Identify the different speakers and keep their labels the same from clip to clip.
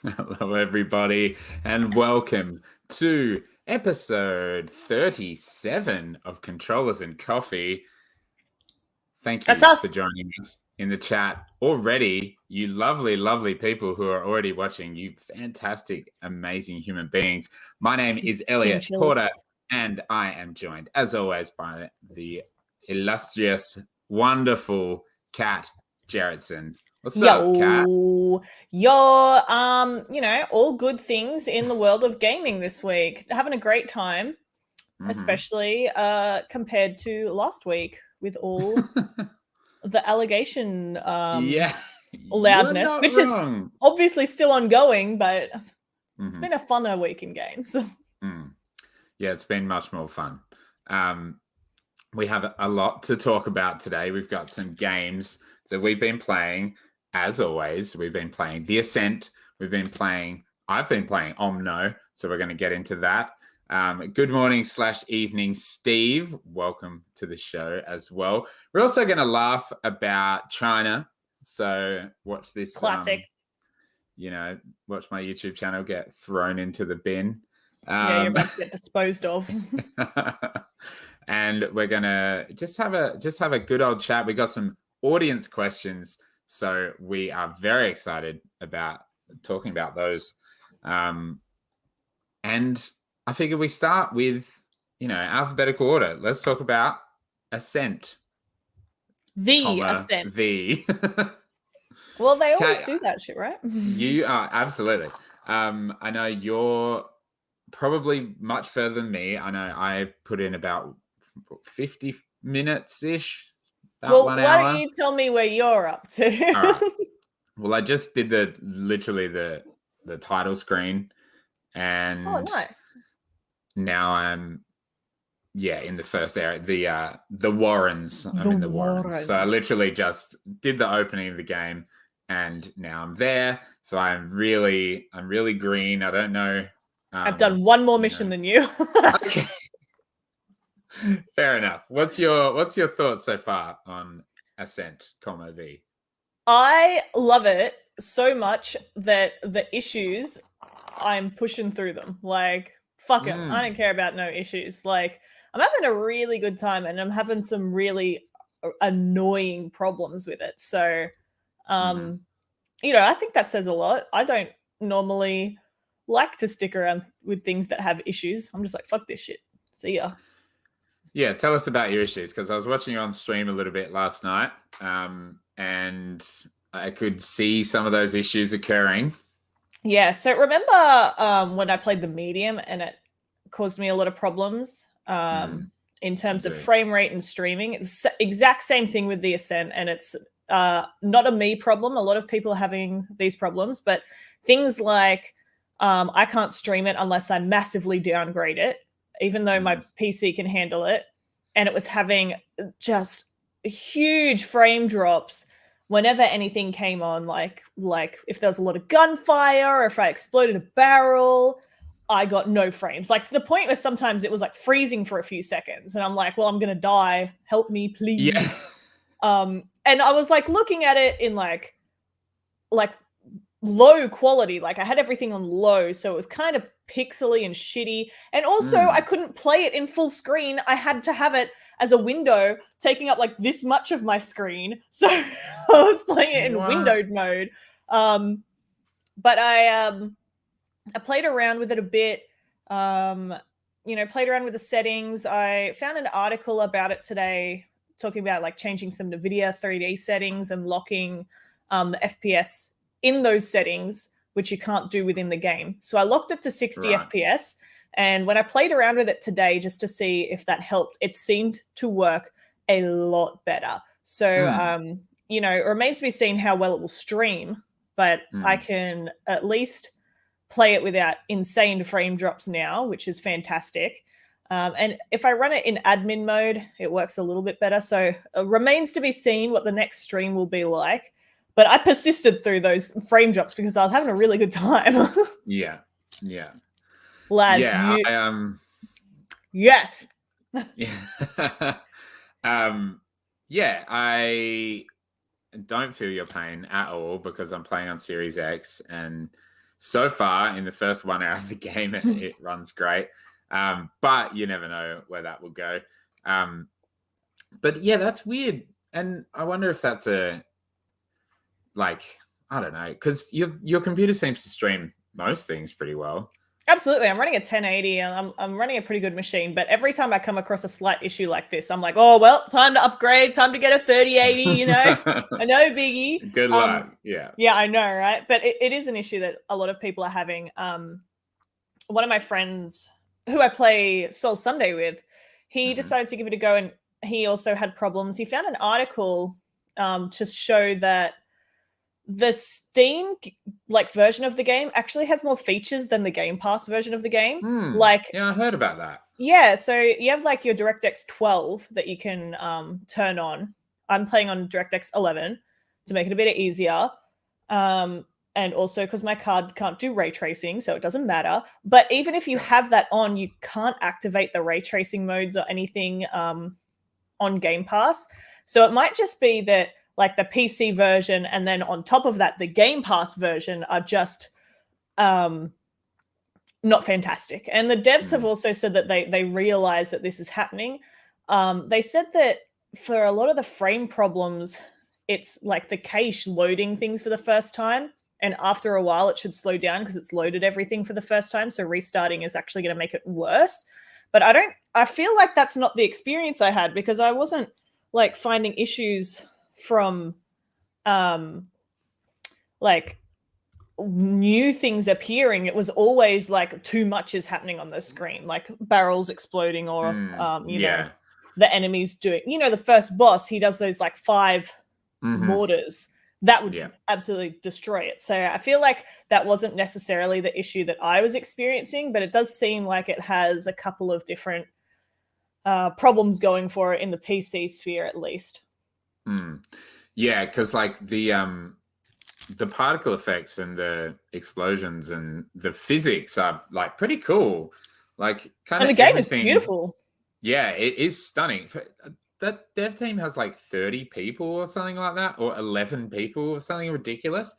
Speaker 1: Hello, everybody, and welcome to episode 37 of Controllers and Coffee. Thank
Speaker 2: That's
Speaker 1: you
Speaker 2: us.
Speaker 1: for joining us in the chat already. You lovely, lovely people who are already watching. You fantastic, amazing human beings. My name is Elliot
Speaker 2: Chinchills.
Speaker 1: Porter, and I am joined, as always, by the illustrious, wonderful Kat Jarrettson. What's up, Kat?
Speaker 2: All good things in the world of gaming this week. Having a great time, especially compared to last week with all the allegation
Speaker 1: Yeah,
Speaker 2: loudness,
Speaker 1: you're not
Speaker 2: which
Speaker 1: wrong.
Speaker 2: is obviously still ongoing, but it's been a funner week in games.
Speaker 1: Yeah, it's been much more fun. We have a lot to talk about today. We've got some games that we've been playing. As always, we've been playing The Ascent. I've been playing Omno, so we're going to get into that. Good morning / evening, Steve. Welcome to the show as well. We're also going to laugh about China. So watch this.
Speaker 2: Classic.
Speaker 1: Watch my YouTube channel get thrown into the bin.
Speaker 2: You're about to get disposed of.
Speaker 1: And we're gonna just have a good old chat. We got some audience questions, so we are very excited about talking about those. And I figure we start with alphabetical order. Let's talk about Ascent.
Speaker 2: Ascent.
Speaker 1: The.
Speaker 2: Well, they always do that shit, right?
Speaker 1: You are absolutely. I know you're probably much further than me. I know I put in about 50 minutes-ish.
Speaker 2: Well, why don't you tell me where you're up to?
Speaker 1: All right. Well, I just did the title screen, and
Speaker 2: nice.
Speaker 1: Now I'm in the first area, the Warrens. I'm in the Warrens. So I literally just did the opening of the game, and now I'm there. So I'm really green. I don't know.
Speaker 2: I've done one more mission than you.
Speaker 1: Okay. Fair enough. What's your thoughts so far on Ascent, V?
Speaker 2: I love it so much that the issues, I'm pushing through them. Like, fuck it. I don't care about no issues. Like, I'm having a really good time, and I'm having some really annoying problems with it. So, I think that says a lot. I don't normally like to stick around with things that have issues. I'm just like, fuck this shit. See ya.
Speaker 1: Yeah, tell us about your issues, because I was watching you on stream a little bit last night, and I could see some of those issues occurring.
Speaker 2: Yeah, so remember when I played the medium and it caused me a lot of problems in terms of frame rate and streaming? It's the exact same thing with the Ascent, and it's not a me problem. A lot of people are having these problems, but things like I can't stream it unless I massively downgrade it, even though my PC can handle it. And it was having just huge frame drops whenever anything came on, like if there was a lot of gunfire or if I exploded a barrel, I got no frames. Like, to the point where sometimes it was like freezing for a few seconds. And I'm like, well, I'm going to die. Help me, please.
Speaker 1: Yeah.
Speaker 2: And I was like looking at it in like low quality. Like, I had everything on low, so it was kind of pixely and shitty. And also I couldn't play it in full screen. I had to have it as a window taking up like this much of my screen. So I was playing it in windowed mode. But I played around with it a bit. Played around with the settings. I found an article about it today talking about like changing some NVIDIA 3D settings and locking the FPS in those settings, which you can't do within the game. So I locked it to 60 FPS. And when I played around with it today, just to see if that helped, it seemed to work a lot better. So, it remains to be seen how well it will stream, but I can at least play it without insane frame drops now, which is fantastic. And if I run it in admin mode, it works a little bit better. So it remains to be seen what the next stream will be like. But I persisted through those frame drops because I was having a really good time.
Speaker 1: Yeah.
Speaker 2: Laz,
Speaker 1: yeah. I don't feel your pain at all because I'm playing on Series X, and so far in the first 1 hour of the game, it runs great. But you never know where that will go. But yeah, that's weird. And I wonder if that's I don't know, because your computer seems to stream most things pretty well.
Speaker 2: Absolutely. I'm running a 1080 and I'm running a pretty good machine, but every time I come across a slight issue like this, I'm like, oh, well, time to upgrade, time to get a 3080, you know? I know, biggie.
Speaker 1: Good luck. Yeah.
Speaker 2: Yeah, I know, right? But it is an issue that a lot of people are having. One of my friends who I play Soul Sunday with, he decided to give it a go, and he also had problems. He found an article to show that the Steam version of the game actually has more features than the Game Pass version of the game.
Speaker 1: Yeah, I heard about that.
Speaker 2: Yeah, so you have your DirectX 12 that you can turn on. I'm playing on DirectX 11 to make it a bit easier. And also because my card can't do ray tracing, so it doesn't matter. But even if you have that on, you can't activate the ray tracing modes or anything on Game Pass. So it might just be that the PC version and then on top of that, the Game Pass version are just not fantastic. And the devs have also said that they realize that this is happening. They said that for a lot of the frame problems, it's the cache loading things for the first time. And after a while, it should slow down because it's loaded everything for the first time. So restarting is actually going to make it worse. But I feel like that's not the experience I had, because I wasn't finding issues from new things appearing. It was always too much is happening on the screen, barrels exploding or you know, the enemies doing, the first boss, he does those 5 mortars that would absolutely destroy it. So I feel like that wasn't necessarily the issue that I was experiencing, but it does seem like it has a couple of different problems going for it in the PC sphere, at least.
Speaker 1: Yeah, because the particle effects and the explosions and the physics are pretty cool. And
Speaker 2: the game is beautiful.
Speaker 1: Yeah, it is stunning. That dev team has 30 people or something like that, or 11 people or something ridiculous,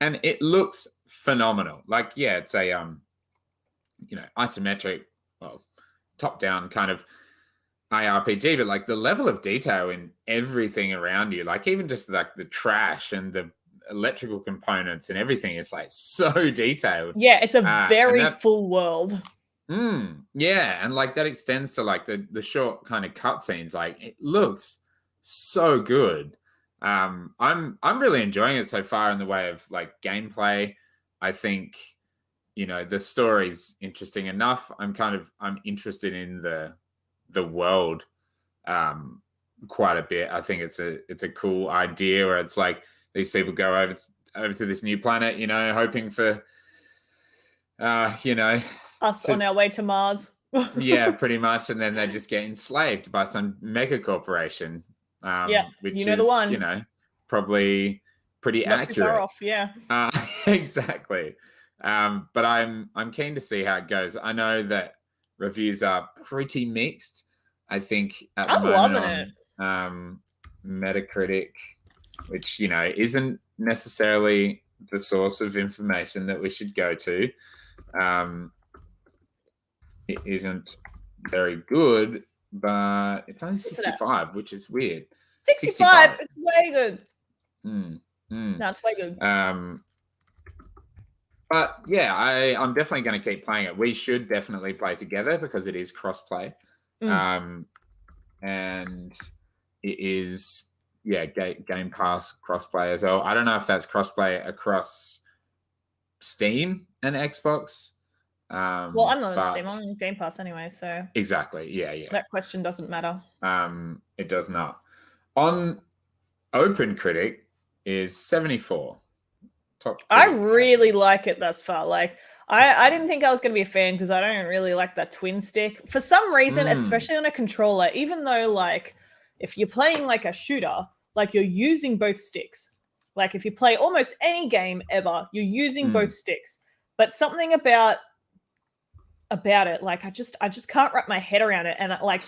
Speaker 1: and it looks phenomenal. It's a isometric, top-down kind of IRPG, but the level of detail in everything around you, even just the trash and the electrical components and everything is so detailed.
Speaker 2: Yeah, it's a very full world.
Speaker 1: Yeah, and that extends to the short kind of cutscenes. It looks so good. I'm really enjoying it so far in the way of gameplay. I think the story's interesting enough. I'm interested in the world quite a bit. I think it's a cool idea where it's these people go over to this new planet, hoping for
Speaker 2: us on our way to Mars.
Speaker 1: Yeah, pretty much. And then they just get enslaved by some mega corporation. Which is,
Speaker 2: the one.
Speaker 1: Probably pretty
Speaker 2: not
Speaker 1: accurate.
Speaker 2: Too far off, yeah.
Speaker 1: Exactly. But I'm keen to see how it goes. I know that reviews are pretty mixed. I think at the moment on Metacritic, which isn't necessarily the source of information that we should go to. It isn't very good, but it's only 65, which is weird.
Speaker 2: 65 is way good. No, it's way good.
Speaker 1: But yeah, I'm definitely going to keep playing it. We should definitely play together because it is cross-play. And it is, Game Pass cross-play as well. I don't know if that's cross-play across Steam and Xbox.
Speaker 2: Well, I'm not on Steam. I'm on Game Pass anyway, so
Speaker 1: exactly. Yeah.
Speaker 2: That question doesn't matter.
Speaker 1: It does not. On OpenCritic is 74.
Speaker 2: I really like it thus far. I didn't think I was going to be a fan because I don't really like that twin stick for some reason, especially on a controller. Even though, if you're playing a shooter, you're using both sticks. If you play almost any game ever, you're using both sticks. But something about it, I just can't wrap my head around it, and I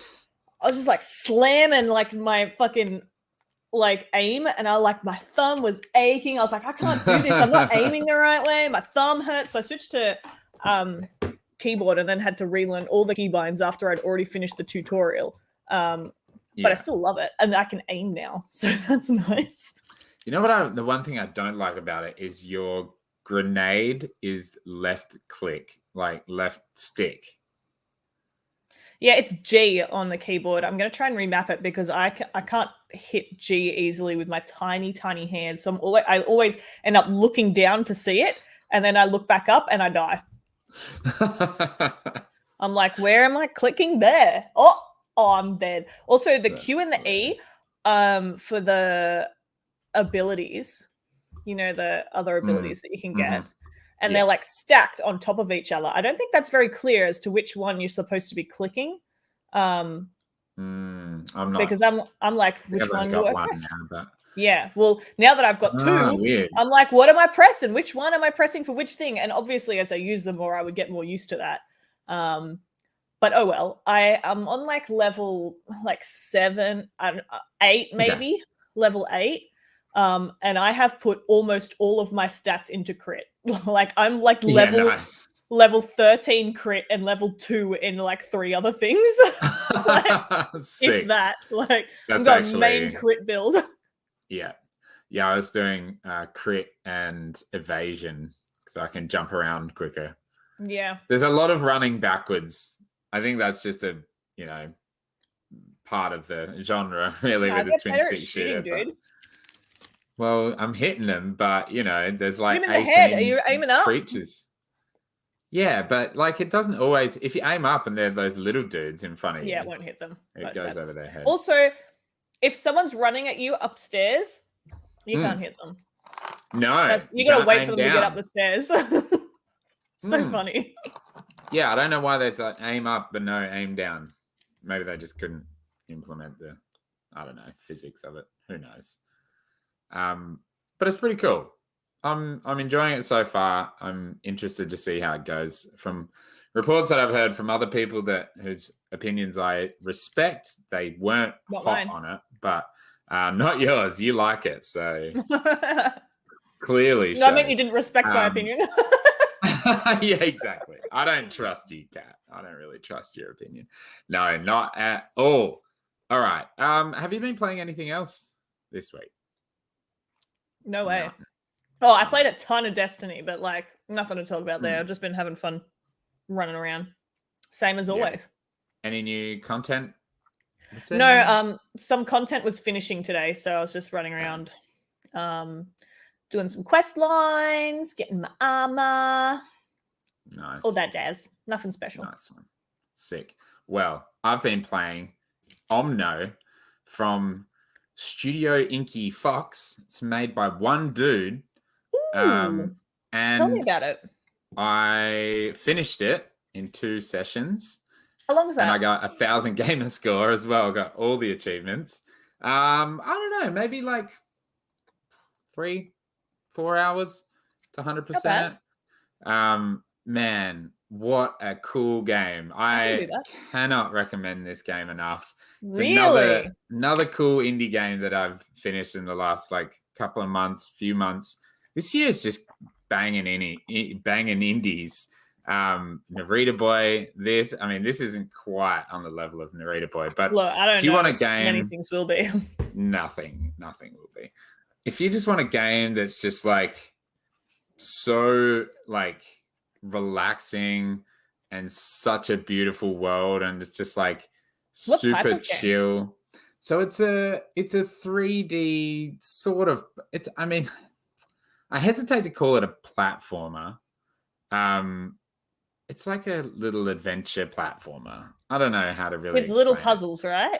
Speaker 2: was just slamming my fucking like aim, and my thumb was aching. I was like, I can't do this. I'm not aiming the right way. My thumb hurts. So I switched to keyboard and then had to relearn all the keybinds after I'd already finished the tutorial. But I still love it, and I can aim now, so that's nice.
Speaker 1: You know what? The one thing I don't like about it is your grenade is left click, like left stick.
Speaker 2: Yeah, it's G on the keyboard. I'm going to try and remap it because I can't hit G easily with my tiny, tiny hands. So I always end up looking down to see it, and then I look back up and I die. I'm like, where am I clicking there? Oh, I'm dead. Also, the Q and the E for the abilities, the other abilities that you can get. And they're like stacked on top of each other. I don't think that's very clear as to which one you're supposed to be clicking.
Speaker 1: I'm not,
Speaker 2: because I'm like, which one do I press?
Speaker 1: Now,
Speaker 2: yeah, well, now that I've got two,
Speaker 1: weird.
Speaker 2: I'm like, what am I pressing? Which one am I pressing for which thing? And obviously, as I use them more, I would get more used to that. But oh well. I'm on like level 7, 8 maybe, level 8. And I have put almost all of my stats into crit. Like I'm like level 13 crit and level 2 in like 3 other things. Like, if that, like I've got a main crit build.
Speaker 1: Yeah. I was doing crit and evasion so I can jump around quicker.
Speaker 2: Yeah.
Speaker 1: There's a lot of running backwards. I think that's just a part of the genre, really, with the twin stick shooter. Dude. Well, I'm hitting them, but there's like
Speaker 2: in the head. Are you aiming up?
Speaker 1: Creatures. Yeah, but like it doesn't always. If you aim up and they're those little dudes in front of you,
Speaker 2: it won't hit them.
Speaker 1: It goes over their head.
Speaker 2: Also, if someone's running at you upstairs, you can't hit them.
Speaker 1: No,
Speaker 2: you gotta wait for them to get up the stairs. So funny.
Speaker 1: Yeah, I don't know why there's like aim up but no aim down. Maybe they just couldn't implement the, physics of it. Who knows? But it's pretty cool. I'm enjoying it so far. I'm interested to see how it goes. From reports that I've heard from other people whose opinions I respect, they weren't hot on it, but not yours. You like it, so clearly.
Speaker 2: No, I mean you didn't respect my opinion.
Speaker 1: Yeah, exactly. I don't trust you, Kat. I don't really trust your opinion. No, not at all. All right. Have you been playing anything else this week?
Speaker 2: No way. Oh, I played a ton of Destiny, but like nothing to talk about there. I've just been having fun running around. Same as always.
Speaker 1: Any new content?
Speaker 2: No, some content was finishing today, so I was just running around doing some quest lines, getting my armor.
Speaker 1: Nice.
Speaker 2: All that jazz. Nothing special.
Speaker 1: Nice one. Sick. Well, I've been playing Omno from Studio Inky Fox. It's made by one dude.
Speaker 2: And tell me about it.
Speaker 1: I finished it in 2 sessions.
Speaker 2: How long was that?
Speaker 1: And I got 1,000 gamer score as well. Got all the achievements. I don't know, maybe like 3-4 hours to 100%. Man, what a cool game. I cannot recommend this game enough. It's
Speaker 2: really?
Speaker 1: Another cool indie game that I've finished in the last few months. This year is just banging indies. Narita Boy, this isn't quite on the level of Narita Boy, but
Speaker 2: look, I don't
Speaker 1: if you want a game,
Speaker 2: many things will be.
Speaker 1: nothing will be. If you just want a game that's just like so like relaxing and such a beautiful world, and it's just like super chill. Game? So it's a 3D sort of. I hesitate to call it a platformer. It's like a little adventure platformer. I don't know how to really
Speaker 2: with little puzzles, right?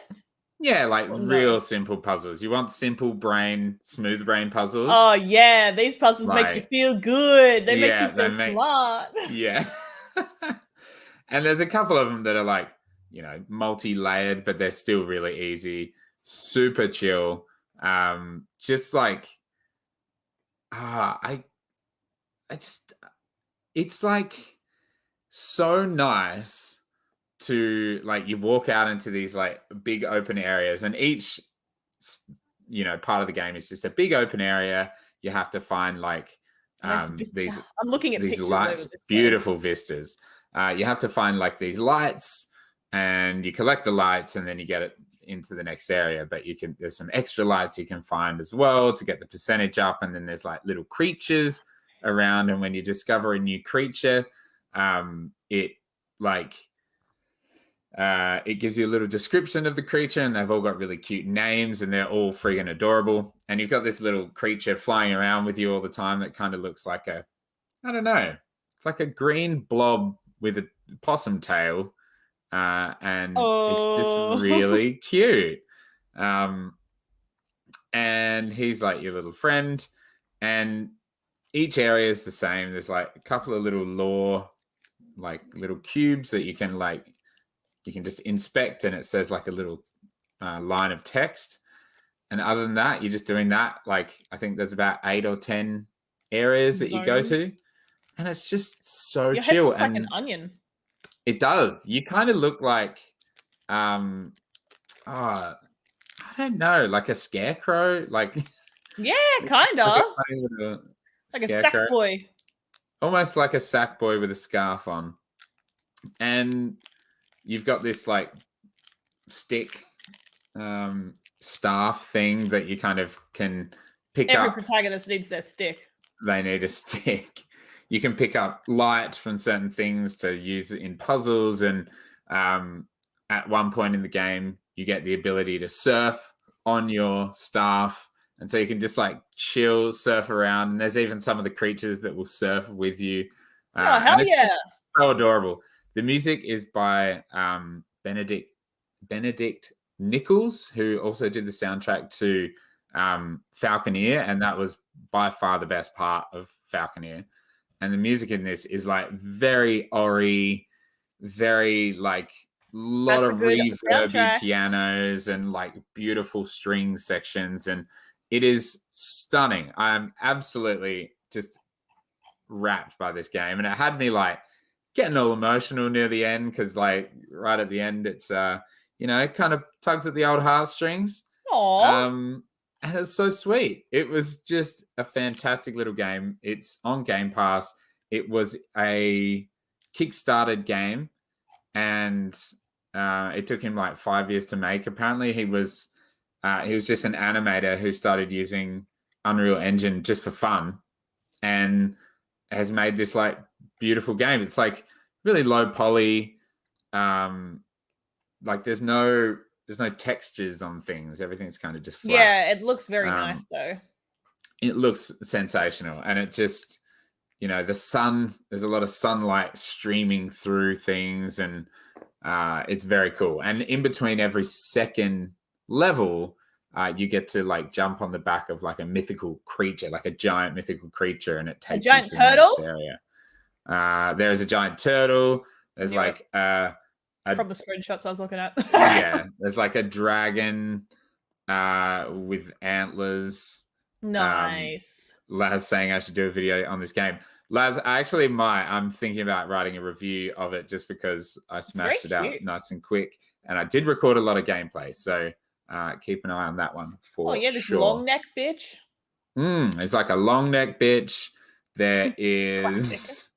Speaker 1: Yeah, like real simple puzzles. You want smooth brain puzzles?
Speaker 2: Oh yeah, these puzzles make you feel good. They make you feel smart.
Speaker 1: Yeah. And there's a couple of them that are like, multi-layered, but they're still really easy, super chill. Just like, it's like so nice to like, you walk out into these like big open areas, and each part of the game is just a big open area. You have to find like these
Speaker 2: I'm looking at
Speaker 1: these
Speaker 2: pictures
Speaker 1: lights,
Speaker 2: over this
Speaker 1: beautiful vistas. You have to find like these lights, and you collect the lights, and then you get it into the next area. But there's some extra lights you can find as well to get the percentage up, and then there's like little creatures around, and when you discover a new creature, it gives you a little description of the creature, and they've all got really cute names, and they're all friggin' adorable. And you've got this little creature flying around with you all the time that kind of looks like I don't know, it's like a green blob with a possum tail, and it's just really cute. And he's like your little friend, and each area is the same. There's like a couple of little lore, like little cubes that you can just inspect, and it says like a little line of text. And other than that, you're just doing that. Like, I think there's about 8 or 10 areas that you go to, and it's just so
Speaker 2: Your
Speaker 1: chill.
Speaker 2: head looks
Speaker 1: and
Speaker 2: like an onion.
Speaker 1: It does. You kind of look like, I don't know, like a scarecrow. Like,
Speaker 2: yeah, kind of like a sack boy.
Speaker 1: Almost like a sack boy with a scarf on. And you've got this like stick staff thing that you kind of can pick up.
Speaker 2: Every protagonist needs their stick.
Speaker 1: They need a stick. You can pick up light from certain things to use it in puzzles. And at one point in the game, you get the ability to surf on your staff. And so you can just like chill, surf around. And there's even some of the creatures that will surf with you.
Speaker 2: Oh, hell yeah.
Speaker 1: So adorable. The music is by Benedict Nichols, who also did the soundtrack to Falconeer, and that was by far the best part of Falconeer. And the music in this is like very Ori, very like lot of reverby pianos and like beautiful string sections, and it is stunning. I'm absolutely just wrapped by this game, and it had me like getting all emotional near the end, because like right at the end it's kind of tugs at the old heartstrings.
Speaker 2: Aww.
Speaker 1: And it's so sweet. It was just a fantastic little game. It's on Game Pass. It was a Kickstarted game, and it took him like 5 years to make. Apparently he was just an animator who started using Unreal Engine just for fun, and has made this like beautiful game. It's like really low poly. Like there's no textures on things. Everything's kind of just flat.
Speaker 2: Yeah, it looks very nice though.
Speaker 1: It looks sensational, and it just, the sun. There's a lot of sunlight streaming through things, and it's very cool. And in between every second level, you get to like jump on the back of like a mythical creature, like a giant mythical creature, and it takes you to the next area. There is a giant turtle. There's
Speaker 2: from the screenshots I was looking at.
Speaker 1: Yeah, there's like a dragon with antlers.
Speaker 2: Nice.
Speaker 1: Laz saying I should do a video on this game. Laz, I'm thinking about writing a review of it, just because I smashed it out nice and quick, and I did record a lot of gameplay. So keep an eye on that one for
Speaker 2: this long neck bitch.
Speaker 1: It's like a long neck bitch. There is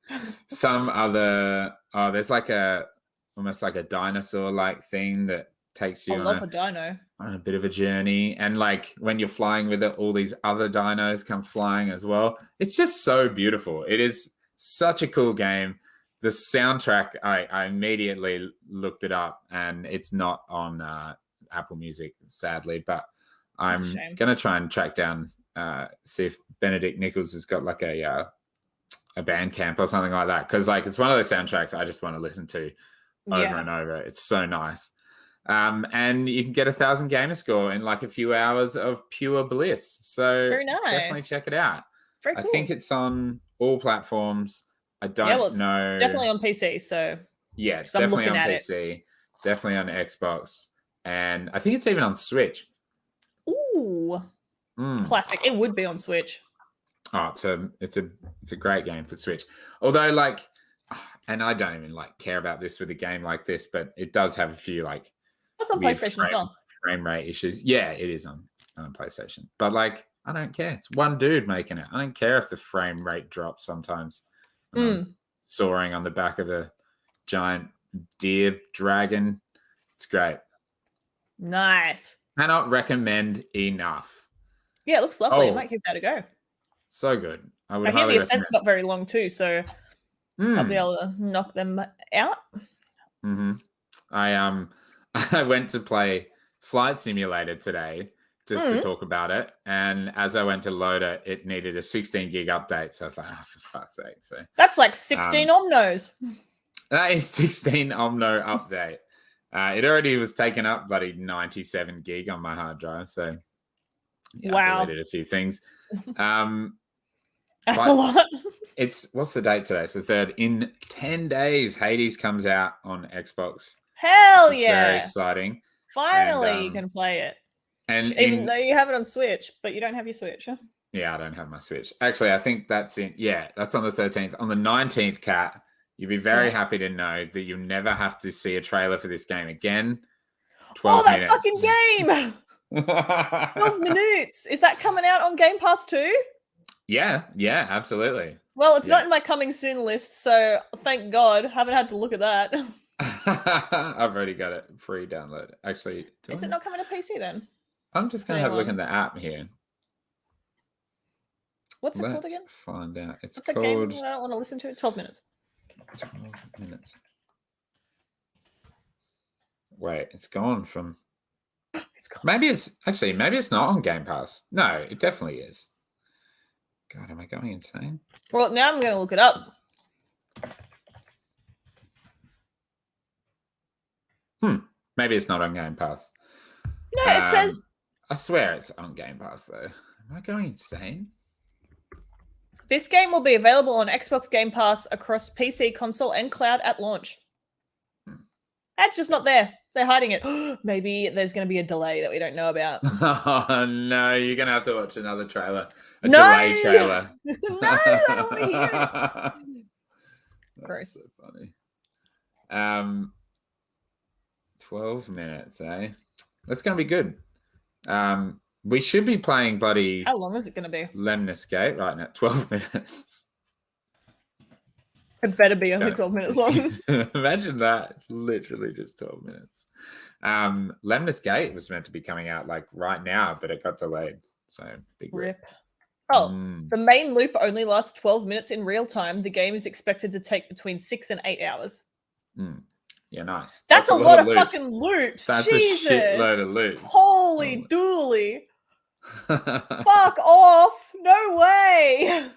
Speaker 1: some other. Oh, there's like almost like a dinosaur like thing that takes you
Speaker 2: on
Speaker 1: a bit of a journey. And like when you're flying with it, all these other dinos come flying as well. It's just so beautiful. It is such a cool game. The soundtrack, I immediately looked it up, and it's not on Apple Music, sadly, but I'm going to try and track down, see if Benedict Nichols has got like a Bandcamp or something like that. Cause like, it's one of those soundtracks I just want to listen to over and over. It's so nice. And you can get 1,000 gamer score in like a few hours of pure bliss. So
Speaker 2: very nice.
Speaker 1: Definitely check it out.
Speaker 2: Very cool.
Speaker 1: I think it's on all platforms. I don't know.
Speaker 2: Definitely on PC. So
Speaker 1: yeah, it's definitely on PC, definitely on Xbox, and I think it's even on Switch.
Speaker 2: Ooh, classic. It would be on Switch.
Speaker 1: Oh, it's a great game for Switch. Although, like, and I don't even like care about this with a game like this, but it does have a few like
Speaker 2: that's on PlayStation as well.
Speaker 1: Frame rate issues. Yeah, it is on PlayStation. But like, I don't care. It's one dude making it. I don't care if the frame rate drops sometimes. I'm soaring on the back of a giant deer dragon. It's great.
Speaker 2: Nice.
Speaker 1: Cannot recommend enough.
Speaker 2: Yeah, it looks lovely. I might give that a go.
Speaker 1: So good. I would
Speaker 2: I hear
Speaker 1: highly
Speaker 2: the Ascent's not very long too, so I'll be
Speaker 1: recommend.
Speaker 2: able to knock them out.
Speaker 1: I went to play Flight Simulator today just to talk about it, and as I went to load it, it needed a 16 gig update. So I was like, oh, for fuck's sake! So
Speaker 2: that's like 16 Omnos.
Speaker 1: That is 16 Omno update. It already was taken up bloody 97 gig on my hard drive, so yeah,
Speaker 2: wow,
Speaker 1: I deleted a few things.
Speaker 2: That's a lot.
Speaker 1: What's the date today? It's the 3rd. In 10 days, Hades comes out on Xbox.
Speaker 2: Hell yeah!
Speaker 1: Very exciting.
Speaker 2: Finally, you can play it.
Speaker 1: And
Speaker 2: even though you have it on Switch, but you don't have your Switch.
Speaker 1: Yeah, I don't have my Switch. Actually, I think that's in. Yeah, that's on the 13th. On the 19th, Kat, you'd be very happy to know that you never have to see a trailer for this game again. 12 minutes.
Speaker 2: Fucking game! 12 minutes. Is that coming out on Game Pass too?
Speaker 1: Yeah, absolutely.
Speaker 2: Well, it's not in my coming soon list, so thank God. Haven't had to look at that.
Speaker 1: I've already got it free download. Actually,
Speaker 2: is it not coming to PC then?
Speaker 1: I'm just going to have a look in the app here.
Speaker 2: What's it called again?
Speaker 1: Find out. It's
Speaker 2: What's
Speaker 1: called...
Speaker 2: that game I don't want to listen to? 12 minutes.
Speaker 1: 12 minutes. Wait, it's gone from...
Speaker 2: It's gone.
Speaker 1: Maybe it's not on Game Pass. No, it definitely is. God, am I going insane?
Speaker 2: Well, now I'm going to look it up.
Speaker 1: Maybe it's not on Game Pass.
Speaker 2: No, it says...
Speaker 1: I swear it's on Game Pass, though. Am I going insane?
Speaker 2: This game will be available on Xbox Game Pass across PC, console, and cloud at launch. That's just not there. They're hiding it. Maybe there's going to be a delay that we don't know about.
Speaker 1: Oh, no. You're going to have to watch another trailer.
Speaker 2: Delay
Speaker 1: trailer.
Speaker 2: No, I don't want to hear it. Gross.
Speaker 1: So funny. 12 minutes, eh? That's going to be good. We should be playing bloody...
Speaker 2: How long is it going to be?
Speaker 1: Lemnis Gate right now. 12 minutes.
Speaker 2: It better be only 12 minutes long.
Speaker 1: Imagine that. Literally just 12 minutes. Lemnis Gate was meant to be coming out like right now, but it got delayed. So big rip.
Speaker 2: Oh, the main loop only lasts 12 minutes in real time. The game is expected to take between 6 and 8 hours.
Speaker 1: Yeah, nice.
Speaker 2: That's a lot of fucking loops.
Speaker 1: That's
Speaker 2: Jesus.
Speaker 1: a shitload of loops.
Speaker 2: Holy dooly. Fuck off. No way.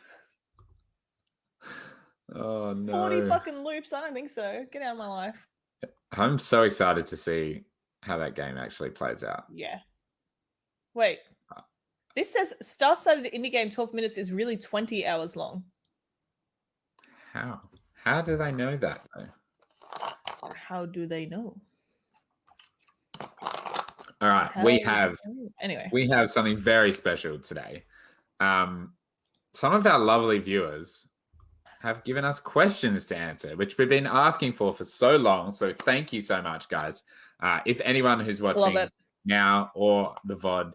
Speaker 1: Oh, no.
Speaker 2: 40 fucking loops. I don't think so. Get out of my life.
Speaker 1: I'm so excited to see how that game actually plays out.
Speaker 2: Yeah. Wait. This says star-studded indie game 12 minutes is really 20 hours long.
Speaker 1: How? How do they know that, though?
Speaker 2: How do they know?
Speaker 1: All right. We have something very special today. Some of our lovely viewers have given us questions to answer, which we've been asking for so long. So thank you so much, guys. If anyone who's watching now or the VOD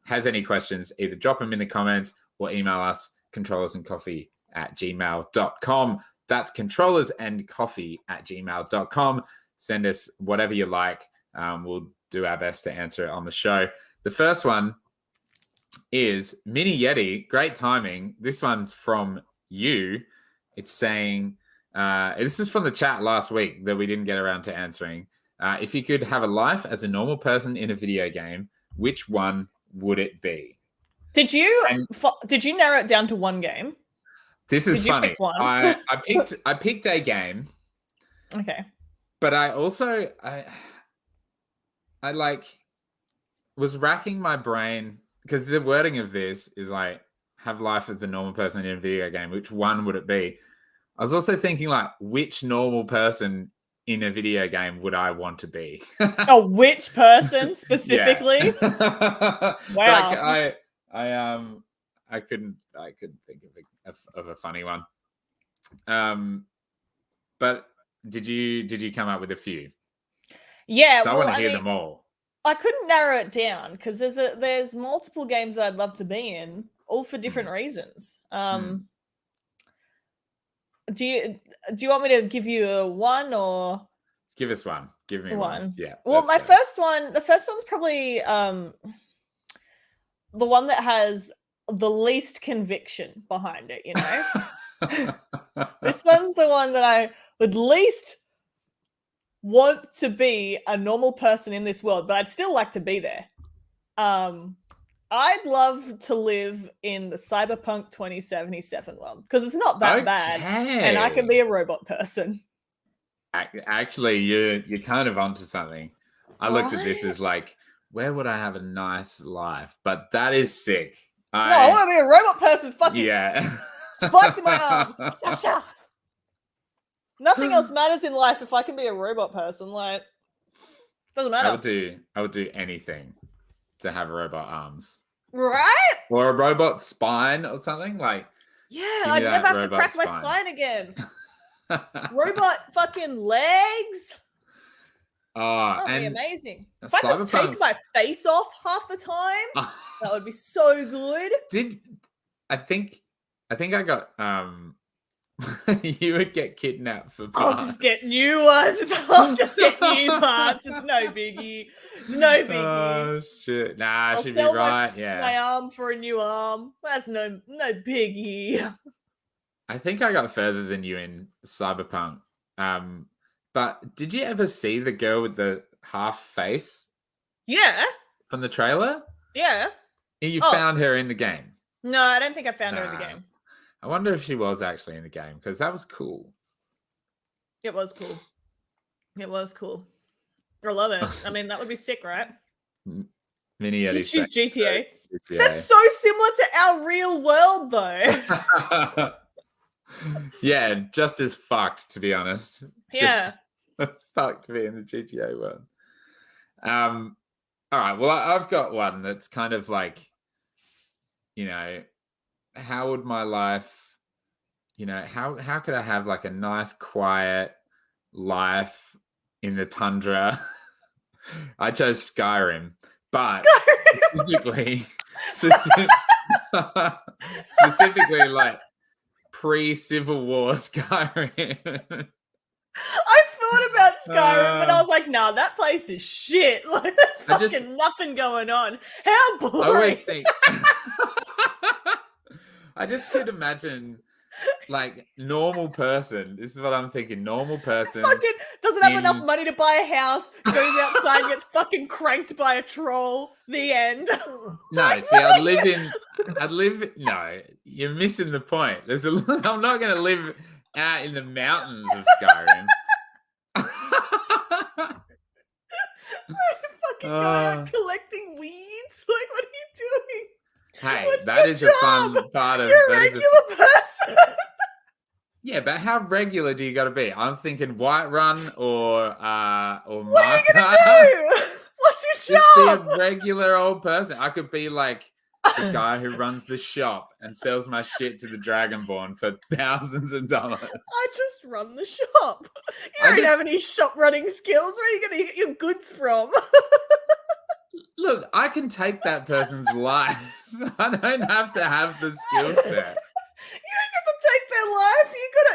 Speaker 1: has any questions, either drop them in the comments or email us, controllersandcoffee@gmail.com. That's controllersandcoffee@gmail.com. Send us whatever you like. We'll do our best to answer it on the show. The first one is Mini Yeti. Great timing. This one's from you. It's saying, this is from the chat last week that we didn't get around to answering. If you could have a life as a normal person in a video game, which one would it be?
Speaker 2: Did you narrow it down to one game?
Speaker 1: This is funny. I picked a game.
Speaker 2: Okay.
Speaker 1: But I also I like was racking my brain because the wording of this is like have life as a normal person in a video game. Which one would it be? I was also thinking like which normal person in a video game would I want to be?
Speaker 2: Oh, which person specifically? Wow.
Speaker 1: Like I couldn't think of a funny one. But did you come up with a few?
Speaker 2: Yeah,
Speaker 1: I want to hear them all.
Speaker 2: I couldn't narrow it down because there's multiple games that I'd love to be in, all for different reasons. Do you want me to give you a one or
Speaker 1: Give us one? Give me one. Yeah.
Speaker 2: Well, the first one's probably the one that has the least conviction behind it, you know? This one's the one that I would least want to be a normal person in this world, but I'd still like to be there. I'd love to live in the Cyberpunk 2077 world because it's not that bad, and I can be a robot person.
Speaker 1: Actually, you're kind of onto something. I looked at this as like, where would I have a nice life? But that is sick.
Speaker 2: I want to be a robot person. Fucking spikes in my arms. Cha-cha. Nothing else matters in life if I can be a robot person. Like, doesn't matter.
Speaker 1: I would do anything to have robot arms.
Speaker 2: Right?
Speaker 1: Or a robot spine or something. Like,
Speaker 2: yeah, I'd never have to crack my spine again. Robot fucking legs.
Speaker 1: That
Speaker 2: would be amazing. If I could take my face off half the time, that would be so good.
Speaker 1: I think I got you would get kidnapped for parts.
Speaker 2: I'll just get new ones. I'll just get new parts. It's no biggie. It's no biggie.
Speaker 1: Oh shit. Nah, she'd be right.
Speaker 2: My arm for a new arm. That's no biggie.
Speaker 1: I think I got further than you in Cyberpunk. But did you ever see the girl with the half face?
Speaker 2: Yeah.
Speaker 1: From the trailer?
Speaker 2: Yeah.
Speaker 1: You found her in the game?
Speaker 2: No, I don't think I found her in the game.
Speaker 1: I wonder if she was actually in the game because that was cool.
Speaker 2: It was cool. It was cool. I love it. I mean, that would be sick, right?
Speaker 1: Mini Eddie.
Speaker 2: Choose GTA. That's so similar to our real world, though.
Speaker 1: Yeah, just as fucked, to be honest.
Speaker 2: Yeah.
Speaker 1: Just fucked to be in the GTA world. All right. Well, I've got one that's kind of like, you know, how would my life, you know, how could I have like a nice, quiet life in the tundra? I chose Skyrim, but specifically like pre-Civil War Skyrim.
Speaker 2: I thought about Skyrim, but I was like, nah, that place is shit. Like, there's fucking nothing going on. How boring.
Speaker 1: I always think... I just could imagine, like, normal person. This is what I'm thinking. Normal person.
Speaker 2: Fucking doesn't have enough money to buy a house, goes outside and gets fucking cranked by a troll. The end.
Speaker 1: No, see, no, you're missing the point. I'm not going to live out in the mountains of Skyrim.
Speaker 2: Fucking going out collecting weeds? Like, what are you doing?
Speaker 1: Hey,
Speaker 2: what's
Speaker 1: that is
Speaker 2: job?
Speaker 1: A fun part of...
Speaker 2: You're a regular person.
Speaker 1: Yeah, but how regular do you got to be? I'm thinking Whiterun or
Speaker 2: what are you going to do? What's your job?
Speaker 1: Just be a regular old person. I could be like the guy who runs the shop and sells my shit to the Dragonborn for thousands of dollars.
Speaker 2: I just run the shop. You don't have any shop running skills. Where are you going to get your goods from?
Speaker 1: Look, I can take that person's life. I don't have to have the skill set.
Speaker 2: You don't get to take their life.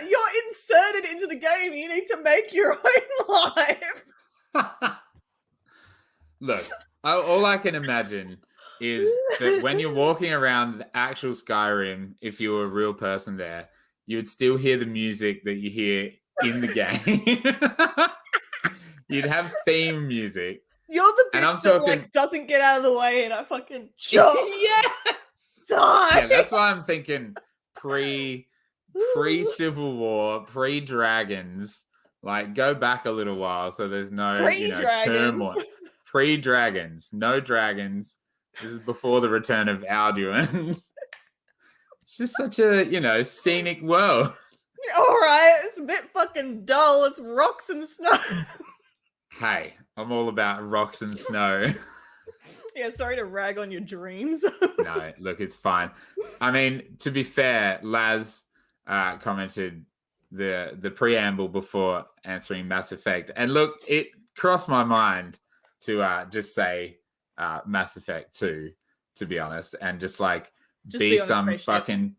Speaker 2: You're inserted into the game. You need to make your own life.
Speaker 1: Look, all I can imagine is that when you're walking around the actual Skyrim, if you were a real person there, you would still hear the music that you hear in the game. You'd have theme music.
Speaker 2: You're the bitch that like doesn't get out of the way, and I fucking chop.
Speaker 1: Yes.
Speaker 2: Die.
Speaker 1: Yeah, that's why I'm thinking pre-Civil War, pre-dragons. Like, go back a little while so there's no turmoil. Pre-dragons, no dragons. This is before the return of Alduin. It's just such a scenic world.
Speaker 2: All right, it's a bit fucking dull. It's rocks and snow.
Speaker 1: Hey, I'm all about rocks and snow.
Speaker 2: Yeah, sorry to rag on your dreams.
Speaker 1: No, look, it's fine. I mean, to be fair, Laz commented the preamble before answering Mass Effect. And look, it crossed my mind to just say Mass Effect 2, to be honest, and just like
Speaker 2: Just
Speaker 1: be
Speaker 2: be on a
Speaker 1: some
Speaker 2: spaceship.
Speaker 1: fucking,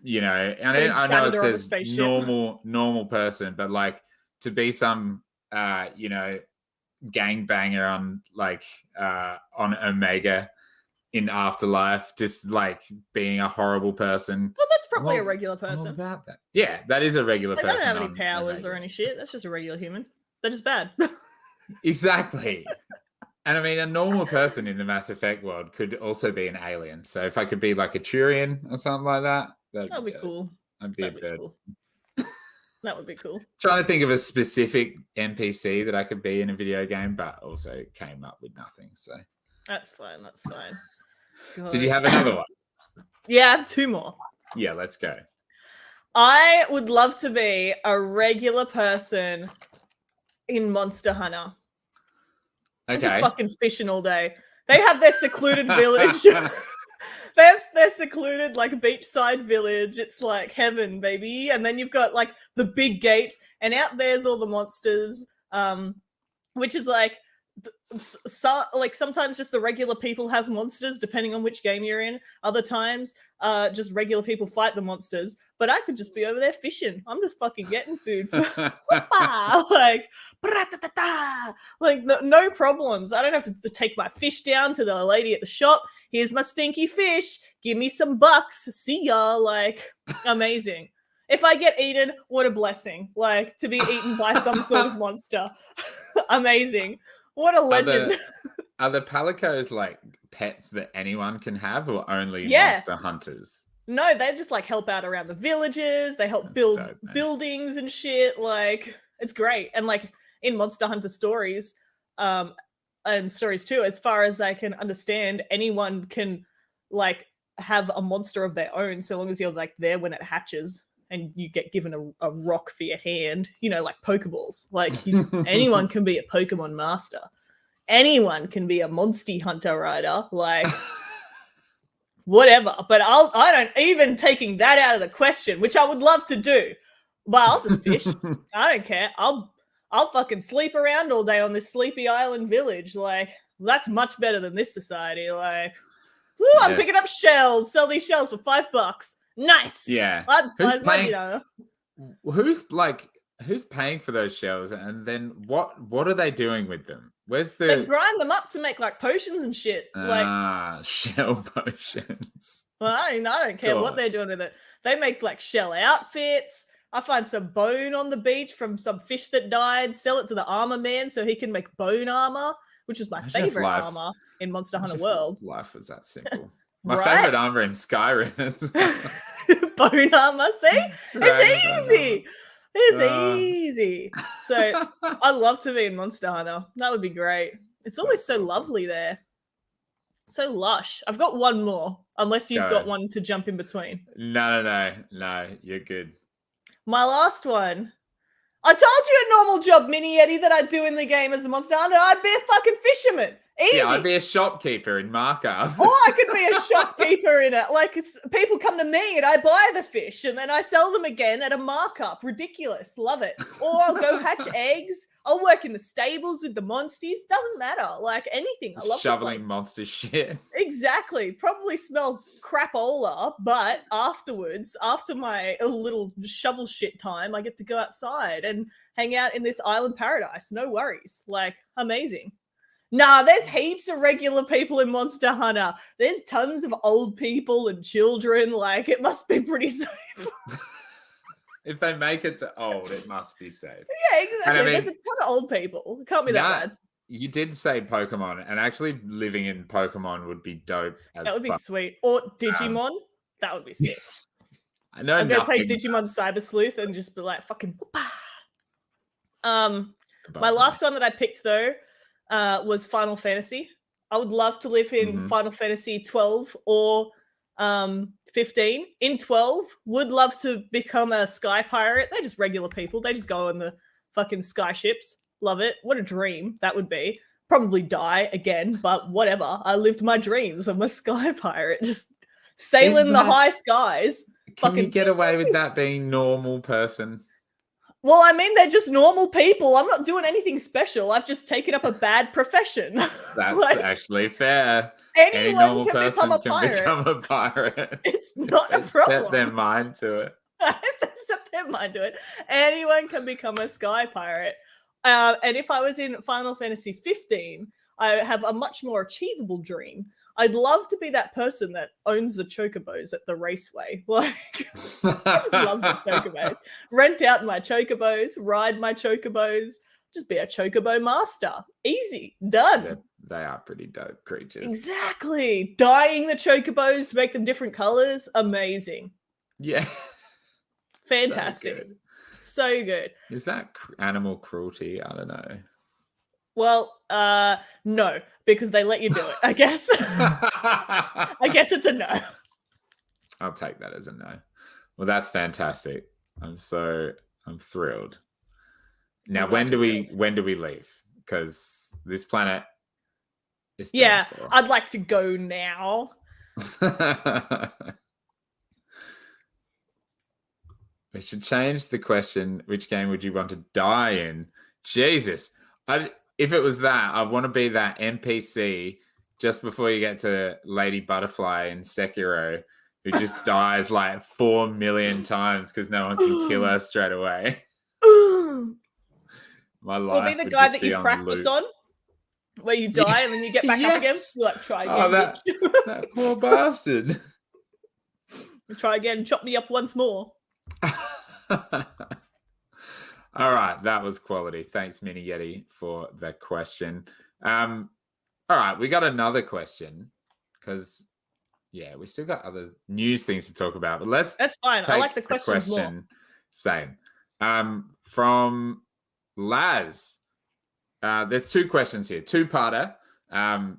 Speaker 1: you know, and
Speaker 2: Be
Speaker 1: I know it
Speaker 2: janitor on a
Speaker 1: says
Speaker 2: spaceship.
Speaker 1: normal person, but like to be some you know, gangbanger on like on Omega in Afterlife, just like being a horrible person.
Speaker 2: Well, that's probably
Speaker 1: I'm
Speaker 2: a
Speaker 1: all-
Speaker 2: regular
Speaker 1: I'm all
Speaker 2: person.
Speaker 1: about that. Yeah, that is a regular
Speaker 2: Like,
Speaker 1: person.
Speaker 2: they don't have any
Speaker 1: on
Speaker 2: powers or
Speaker 1: Omega.
Speaker 2: any shit. That's just a regular human. They're just bad.
Speaker 1: Exactly. And I mean, a normal person in the Mass Effect world could also be an alien. So if I could be like a Turian or something like that,
Speaker 2: That'd be cool.
Speaker 1: I'd be
Speaker 2: That'd
Speaker 1: a
Speaker 2: be
Speaker 1: bird.
Speaker 2: cool. That would be cool.
Speaker 1: Trying to think of a specific NPC that I could be in a video game, but also came up with nothing. So
Speaker 2: That's fine. That's fine.
Speaker 1: did you
Speaker 2: God.
Speaker 1: have another one?
Speaker 2: Yeah, I have two more.
Speaker 1: Yeah, let's go.
Speaker 2: I would love to be a regular person in Monster Hunter. I'm just
Speaker 1: Okay.
Speaker 2: fucking fishing all day. They have their secluded village. They have their secluded like beachside village. It's like heaven, baby. And then you've got like the big gates, and out there's all the monsters. Which is like, like sometimes just the regular people have monsters depending on which game you're in. Other times, just regular people fight the monsters. But I could just be over there fishing. I'm just fucking getting food. Like, like no problems. I don't have to take my fish down to the lady at the shop. Here's my stinky fish. Give me some bucks. See ya. Like, amazing. If I get eaten, what a blessing. Like, to be eaten by some sort of monster. Amazing. What a legend.
Speaker 1: Are the palicos like pets that anyone can have, or only
Speaker 2: Yeah.
Speaker 1: monster hunters?
Speaker 2: No, they just like help out around the villages. They help
Speaker 1: That's
Speaker 2: build
Speaker 1: dope, man.
Speaker 2: buildings and shit. Like, it's great. And like in Monster Hunter stories, and stories too, as far as I can understand, anyone can like have a monster of their own so long as you're like there when it hatches and you get given a rock for your hand, you know, like Pokeballs. Like anyone can be a Pokemon master. Anyone can be a Monsty Hunter rider. Like whatever. But I don't even taking that out of the question, which I would love to do. But I'll just fish. I don't care. I'll fucking sleep around all day on this sleepy island village. Like, that's much better than this society. Like, woo, I'm
Speaker 1: Yes.
Speaker 2: picking up shells. Sell these shells for $5. Nice.
Speaker 1: Yeah.
Speaker 2: That's my dinner.
Speaker 1: Who's paying for those shells, and then what are they doing with them? Where's
Speaker 2: They
Speaker 1: the
Speaker 2: grind them up to make like potions and shit. Like,
Speaker 1: shell potions?
Speaker 2: well, I don't care what they're doing with it. They make like shell outfits. I find some bone on the beach from some fish that died, sell it to the armor man so he can make bone armor, which is my favorite armor in Monster Hunter World.
Speaker 1: Life was that simple. My
Speaker 2: Right?
Speaker 1: favorite armor in Skyrim is
Speaker 2: Bone armor, see? It's easy. It's
Speaker 1: Uh.
Speaker 2: easy. So I'd love to be in Monster Hunter. That would be great. It's always
Speaker 1: That's
Speaker 2: so
Speaker 1: awesome.
Speaker 2: lovely there. So lush. I've got one more, unless you've
Speaker 1: Go
Speaker 2: got
Speaker 1: ahead.
Speaker 2: one to jump in between.
Speaker 1: No, you're good.
Speaker 2: My last one. I told you a normal job, Mini Eddie, that I'd do in the game as a Monster Hunter. I'd be a fucking fisherman. Easy.
Speaker 1: Yeah, I'd be a shopkeeper in Markup.
Speaker 2: Or I could be a shopkeeper in it. Like, people come to me and I buy the fish and then I sell them again at a markup. Ridiculous. Love it. Or I'll go hatch eggs. I'll work in the stables with the monsties. Doesn't matter. Like, anything. I love the
Speaker 1: shoveling
Speaker 2: place.
Speaker 1: monster shit.
Speaker 2: Exactly. Probably smells crapola, but afterwards, after my little shovel shit time, I get to go outside and hang out in this island paradise. No worries. Like, amazing. Nah, there's heaps of regular people in Monster Hunter. There's tons of old people and children. Like, it must be pretty safe.
Speaker 1: If they make it to old, it must be safe.
Speaker 2: Yeah, exactly.
Speaker 1: And I mean,
Speaker 2: there's a ton of old people. It can't be that bad.
Speaker 1: You did say Pokemon, and actually living in Pokemon would be dope.
Speaker 2: That would be sweet. Or Digimon. That would be sick.
Speaker 1: I know
Speaker 2: I'm going to play
Speaker 1: nothing.
Speaker 2: Digimon Cyber Sleuth and just be like, fucking... whoopah.
Speaker 1: about
Speaker 2: My
Speaker 1: me.
Speaker 2: last one that I picked, though, was Final Fantasy. I would love to live in Final Fantasy 12 or 15. In 12, would love to become a sky pirate. They're just regular people. They just go on the fucking sky ships. Love it. What a dream that would be. Probably die again, but whatever. I lived my dreams. I'm a sky pirate, just sailing the high skies.
Speaker 1: Can you get away with that being normal person?
Speaker 2: Well, I mean, they're just normal people. I'm not doing anything special. I've just taken up a bad profession.
Speaker 1: That's
Speaker 2: Like,
Speaker 1: actually fair. Any
Speaker 2: anyone
Speaker 1: normal
Speaker 2: can
Speaker 1: person
Speaker 2: become a
Speaker 1: can
Speaker 2: pirate.
Speaker 1: become a pirate.
Speaker 2: It's
Speaker 1: if
Speaker 2: not a
Speaker 1: they set their
Speaker 2: problem.
Speaker 1: mind to it.
Speaker 2: If they set their mind to it, anyone can become a sky pirate. And if I was in Final Fantasy 15, I have a much more achievable dream. I'd love to be that person that owns the chocobos at the raceway. Like, I just love the chocobos. Rent out my chocobos, ride my chocobos, just be a chocobo master. Easy, done.
Speaker 1: They are pretty dope creatures.
Speaker 2: Exactly. Dyeing the chocobos to make them different colors. Amazing.
Speaker 1: Yeah.
Speaker 2: Fantastic. So good.
Speaker 1: Is that animal cruelty? I don't know.
Speaker 2: Well, no, because they let you do it, I guess. I guess it's a no.
Speaker 1: I'll take that as a no. Well, that's fantastic. I'm thrilled. Now, when do we leave? Because this planet is done for.
Speaker 2: I'd like to go now.
Speaker 1: We should change the question. Which game would you want to die in? Jesus. If it was that, I want to be that NPC just before you get to Lady Butterfly in Sekiro, who just dies like 4 million times because no one can kill her straight away. My life
Speaker 2: will be the guy that you practice on, where you die and then you get back up again. You like try again.
Speaker 1: Oh, that poor bastard.
Speaker 2: Try again. Chop me up once more.
Speaker 1: All right, that was quality. Thanks, Mini Yeti, for the question. All right, we got another question because, we still got other news things to talk about. But that's
Speaker 2: fine. I like the questions more.
Speaker 1: Same. From Laz. There's 2 questions here, 2-parter.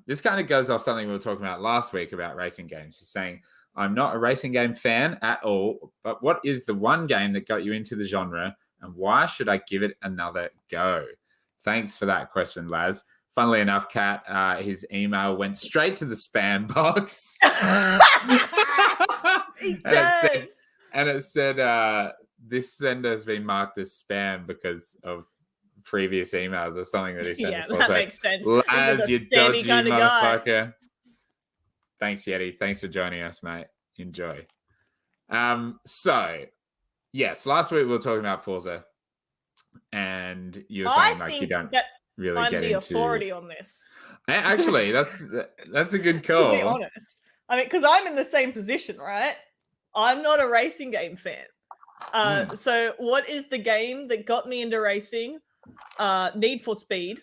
Speaker 1: This kind of goes off something we were talking about last week about racing games. He's saying, I'm not a racing game fan at all, but what is the one game that got you into the genre, and why should I give it another go? Thanks for that question, Laz. Funnily enough, Kat, his email went straight to the spam box. It said, this sender has been marked as spam because of previous emails or something that he sent before.
Speaker 2: That makes sense.
Speaker 1: Laz, you dodgy kind of motherfucker. Thanks, Yeti. Thanks for joining us, mate. Enjoy. So, yes, last week we were talking about Forza, and you were saying like you don't really get into. I'm the
Speaker 2: authority on this.
Speaker 1: Actually, that's a good call.
Speaker 2: To be honest, I mean, because I'm in the same position, right? I'm not a racing game fan. So, what is the game that got me into racing? Need for Speed,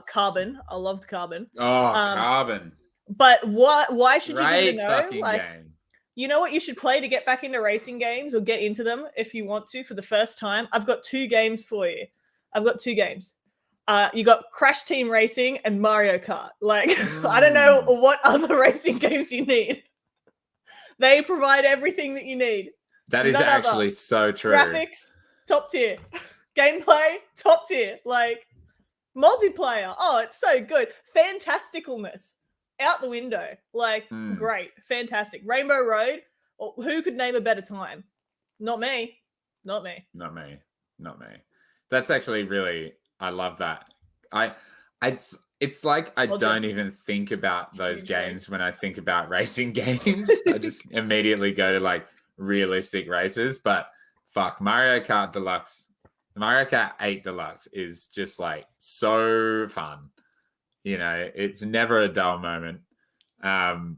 Speaker 2: Carbon. I loved Carbon.
Speaker 1: Oh, Carbon.
Speaker 2: But why should you give it a no?
Speaker 1: Like, game.
Speaker 2: You know what you should play to get back into racing games or get into them if you want to for the first time? I've got 2 games for you. I've got 2 games. You got Crash Team Racing and Mario Kart. Like, I don't know what other racing games you need. They provide everything that you need.
Speaker 1: That is actually so true.
Speaker 2: Graphics, top tier. Gameplay, top tier. Like, multiplayer. Oh, it's so good. Fantasticalness. Out the window. Like, great. Fantastic. Rainbow Road. Who could name a better time? Not me. Not me.
Speaker 1: Not me. Not me. That's actually really, I love that. It's like I don't even think about those games when I think about racing games. I just immediately go to like realistic races. But fuck, Mario Kart 8 Deluxe is just like so fun. You know, it's never a dull moment.
Speaker 2: Never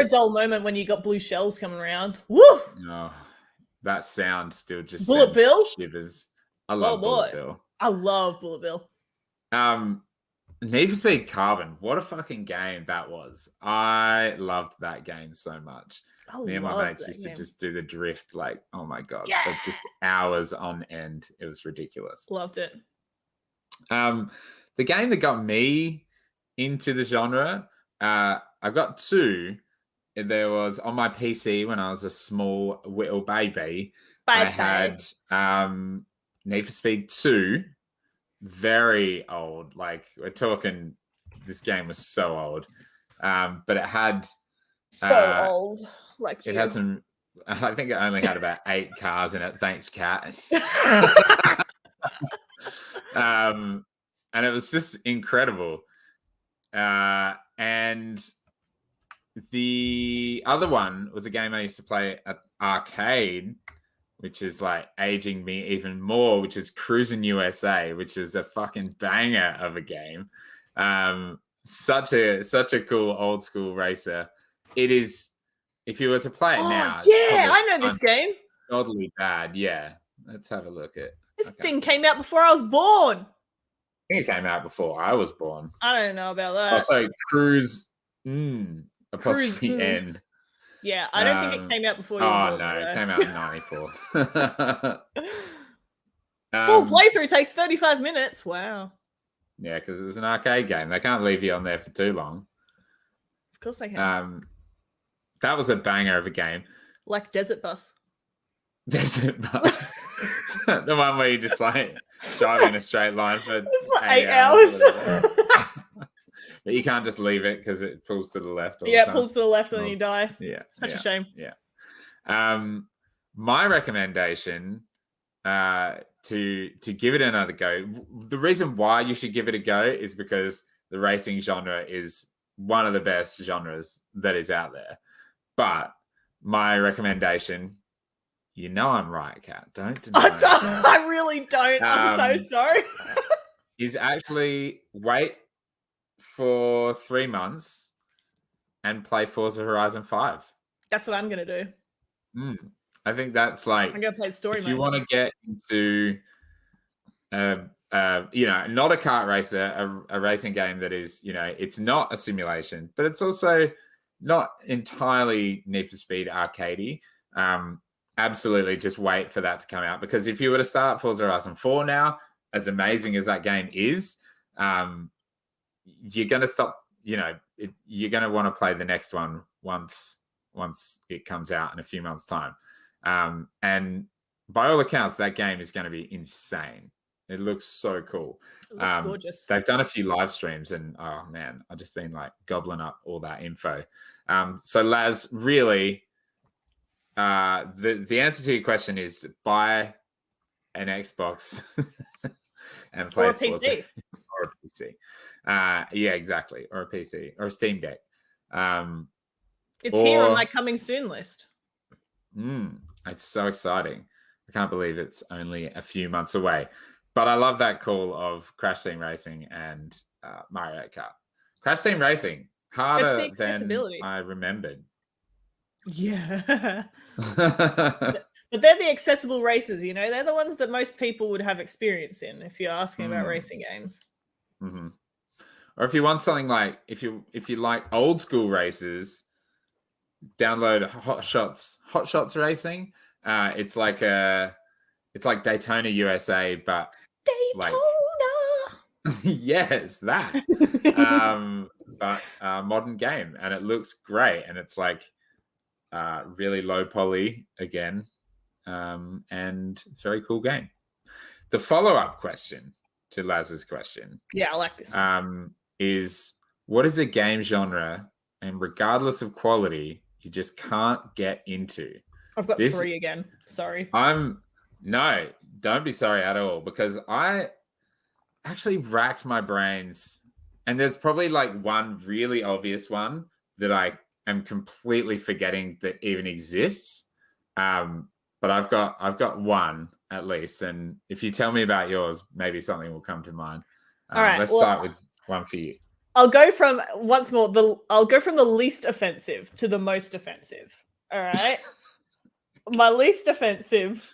Speaker 2: a dull moment when you got blue shells coming around. Woo!
Speaker 1: Oh, that sound still just
Speaker 2: Bullet Bill
Speaker 1: shivers. I love Bullet Bill.
Speaker 2: I love Bullet Bill.
Speaker 1: Need for Speed Carbon. What a fucking game that was. I loved that game so much. Me and my mates used to just do the drift like, oh my God, for just hours on end. It was ridiculous.
Speaker 2: Loved it.
Speaker 1: The game that got me into the genre, I've got 2. There was on my PC when I was a small little baby. I had Need for Speed 2, very old. Like, we're talking, this game was so old. But it had...
Speaker 2: So old. Like
Speaker 1: it had some I think it only had about 8 cars in it. Thanks, Cat. And it was just incredible. And the other one was a game I used to play at arcade, which is like aging me even more, which is Cruisin' USA, which is a fucking banger of a game. Such a cool old school racer. It is, if you were to play it now,
Speaker 2: yeah, I know this game.
Speaker 1: Godly bad. Yeah, let's have a look at
Speaker 2: this thing came out before I was born.
Speaker 1: I think it came out before I was born.
Speaker 2: I don't know about that.
Speaker 1: Oh, so Cruise apostrophe N.
Speaker 2: Yeah, I don't think it came out before you were born.
Speaker 1: Oh no, it came out in 94.
Speaker 2: Full playthrough takes 35 minutes. Wow.
Speaker 1: Yeah, because it's an arcade game. They can't leave you on there for too long.
Speaker 2: Of course they can.
Speaker 1: That was a banger of a game.
Speaker 2: Like Desert Bus.
Speaker 1: Desert Bus. The one where you just like drive in a straight line for
Speaker 2: 8 hours.
Speaker 1: But you can't just leave it because it pulls to the left.
Speaker 2: Yeah, it pulls to the left and then you die.
Speaker 1: Yeah.
Speaker 2: Such a shame.
Speaker 1: Yeah. My recommendation to give it another go. The reason why you should give it a go is because the racing genre is one of the best genres that is out there. But my recommendation, you know I'm right, Kat. Don't deny it.
Speaker 2: I really don't. I'm so sorry.
Speaker 1: Is actually wait for 3 months and play Forza Horizon 5.
Speaker 2: That's what I'm going to do.
Speaker 1: I think that's like,
Speaker 2: I'm going to play the story
Speaker 1: if
Speaker 2: mode.
Speaker 1: you want to get into not a kart racer, a racing game that is, it's not a simulation, but it's also not entirely Need for Speed arcadey. Absolutely just wait for that to come out, because if you were to start Forza Horizon 4 now, as amazing as that game is, you're going to stop, you're going to want to play the next one once it comes out in a few months' time. And by all accounts, that game is going to be insane. It looks so cool.
Speaker 2: It looks gorgeous.
Speaker 1: They've done a few live streams and, oh man, I've just been like gobbling up all that info. So Laz, really, the answer to your question is buy an Xbox and play
Speaker 2: or a PC.
Speaker 1: Or a PC. Yeah, exactly. Or a PC or a Steam Deck.
Speaker 2: It's here on my coming soon list.
Speaker 1: It's so exciting. I can't believe it's only a few months away. But I love that call of Crash Team Racing and Mario Kart. Crash Team Racing, harder than I remembered.
Speaker 2: Yeah. But they're the accessible races, They're the ones that most people would have experience in if you're asking about racing games.
Speaker 1: Mm-hmm. Or if you want something like, if you like old school races, download Hot Shots Racing. It's like Daytona USA, but
Speaker 2: Daytona.
Speaker 1: Yes, that. But modern game, and it looks great, and it's like really low poly again, and very cool game. The follow-up question to Laz's question,
Speaker 2: I like this one.
Speaker 1: Is what is a game genre, and regardless of quality, you just can't get into?
Speaker 2: I've got 3 again. Sorry.
Speaker 1: No, don't be sorry at all, because I actually racked my brains, and there's probably like one really obvious one that I am completely forgetting that even exists. But I've got one at least, and if you tell me about yours, maybe something will come to mind.
Speaker 2: All right,
Speaker 1: let's start with one for you.
Speaker 2: I'll go from the least offensive to the most offensive. All right. My least offensive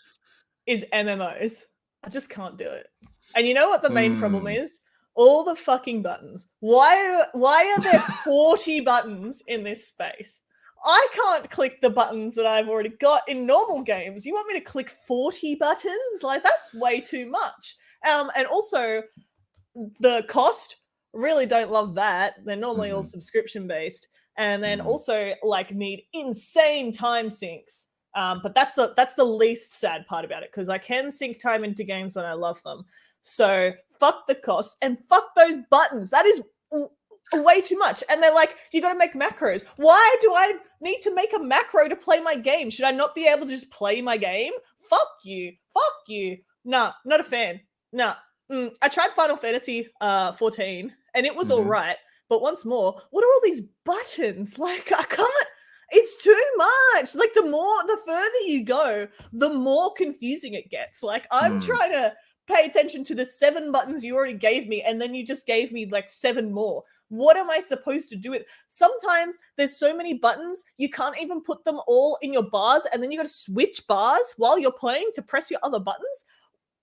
Speaker 2: is MMOs. I just can't do it. And you know what the main problem is? All the fucking buttons. Why are there 40 buttons in this space? I can't click the buttons that I've already got in normal games. You want me to click 40 buttons? Like, that's way too much. And also, the cost, really don't love that. They're normally all subscription based. And then also, like, need insane time sinks. But that's the least sad part about it, because I can sink time into games when I love them. So fuck the cost and fuck those buttons. That is way too much. And they're like, you got to make macros. Why do I need to make a macro to play my game? Should I not be able to just play my game? Fuck you. Nah, not a fan. Nah. I tried Final Fantasy 14 and it was all right. But once more, what are all these buttons? Like, I can't. It's too much. Like, the further you go, the more confusing it gets. Like, I'm trying to pay attention to the 7 buttons you already gave me, and then you just gave me like 7 more. What am I supposed to do with? Sometimes there's so many buttons, you can't even put them all in your bars, and then you got to switch bars while you're playing to press your other buttons.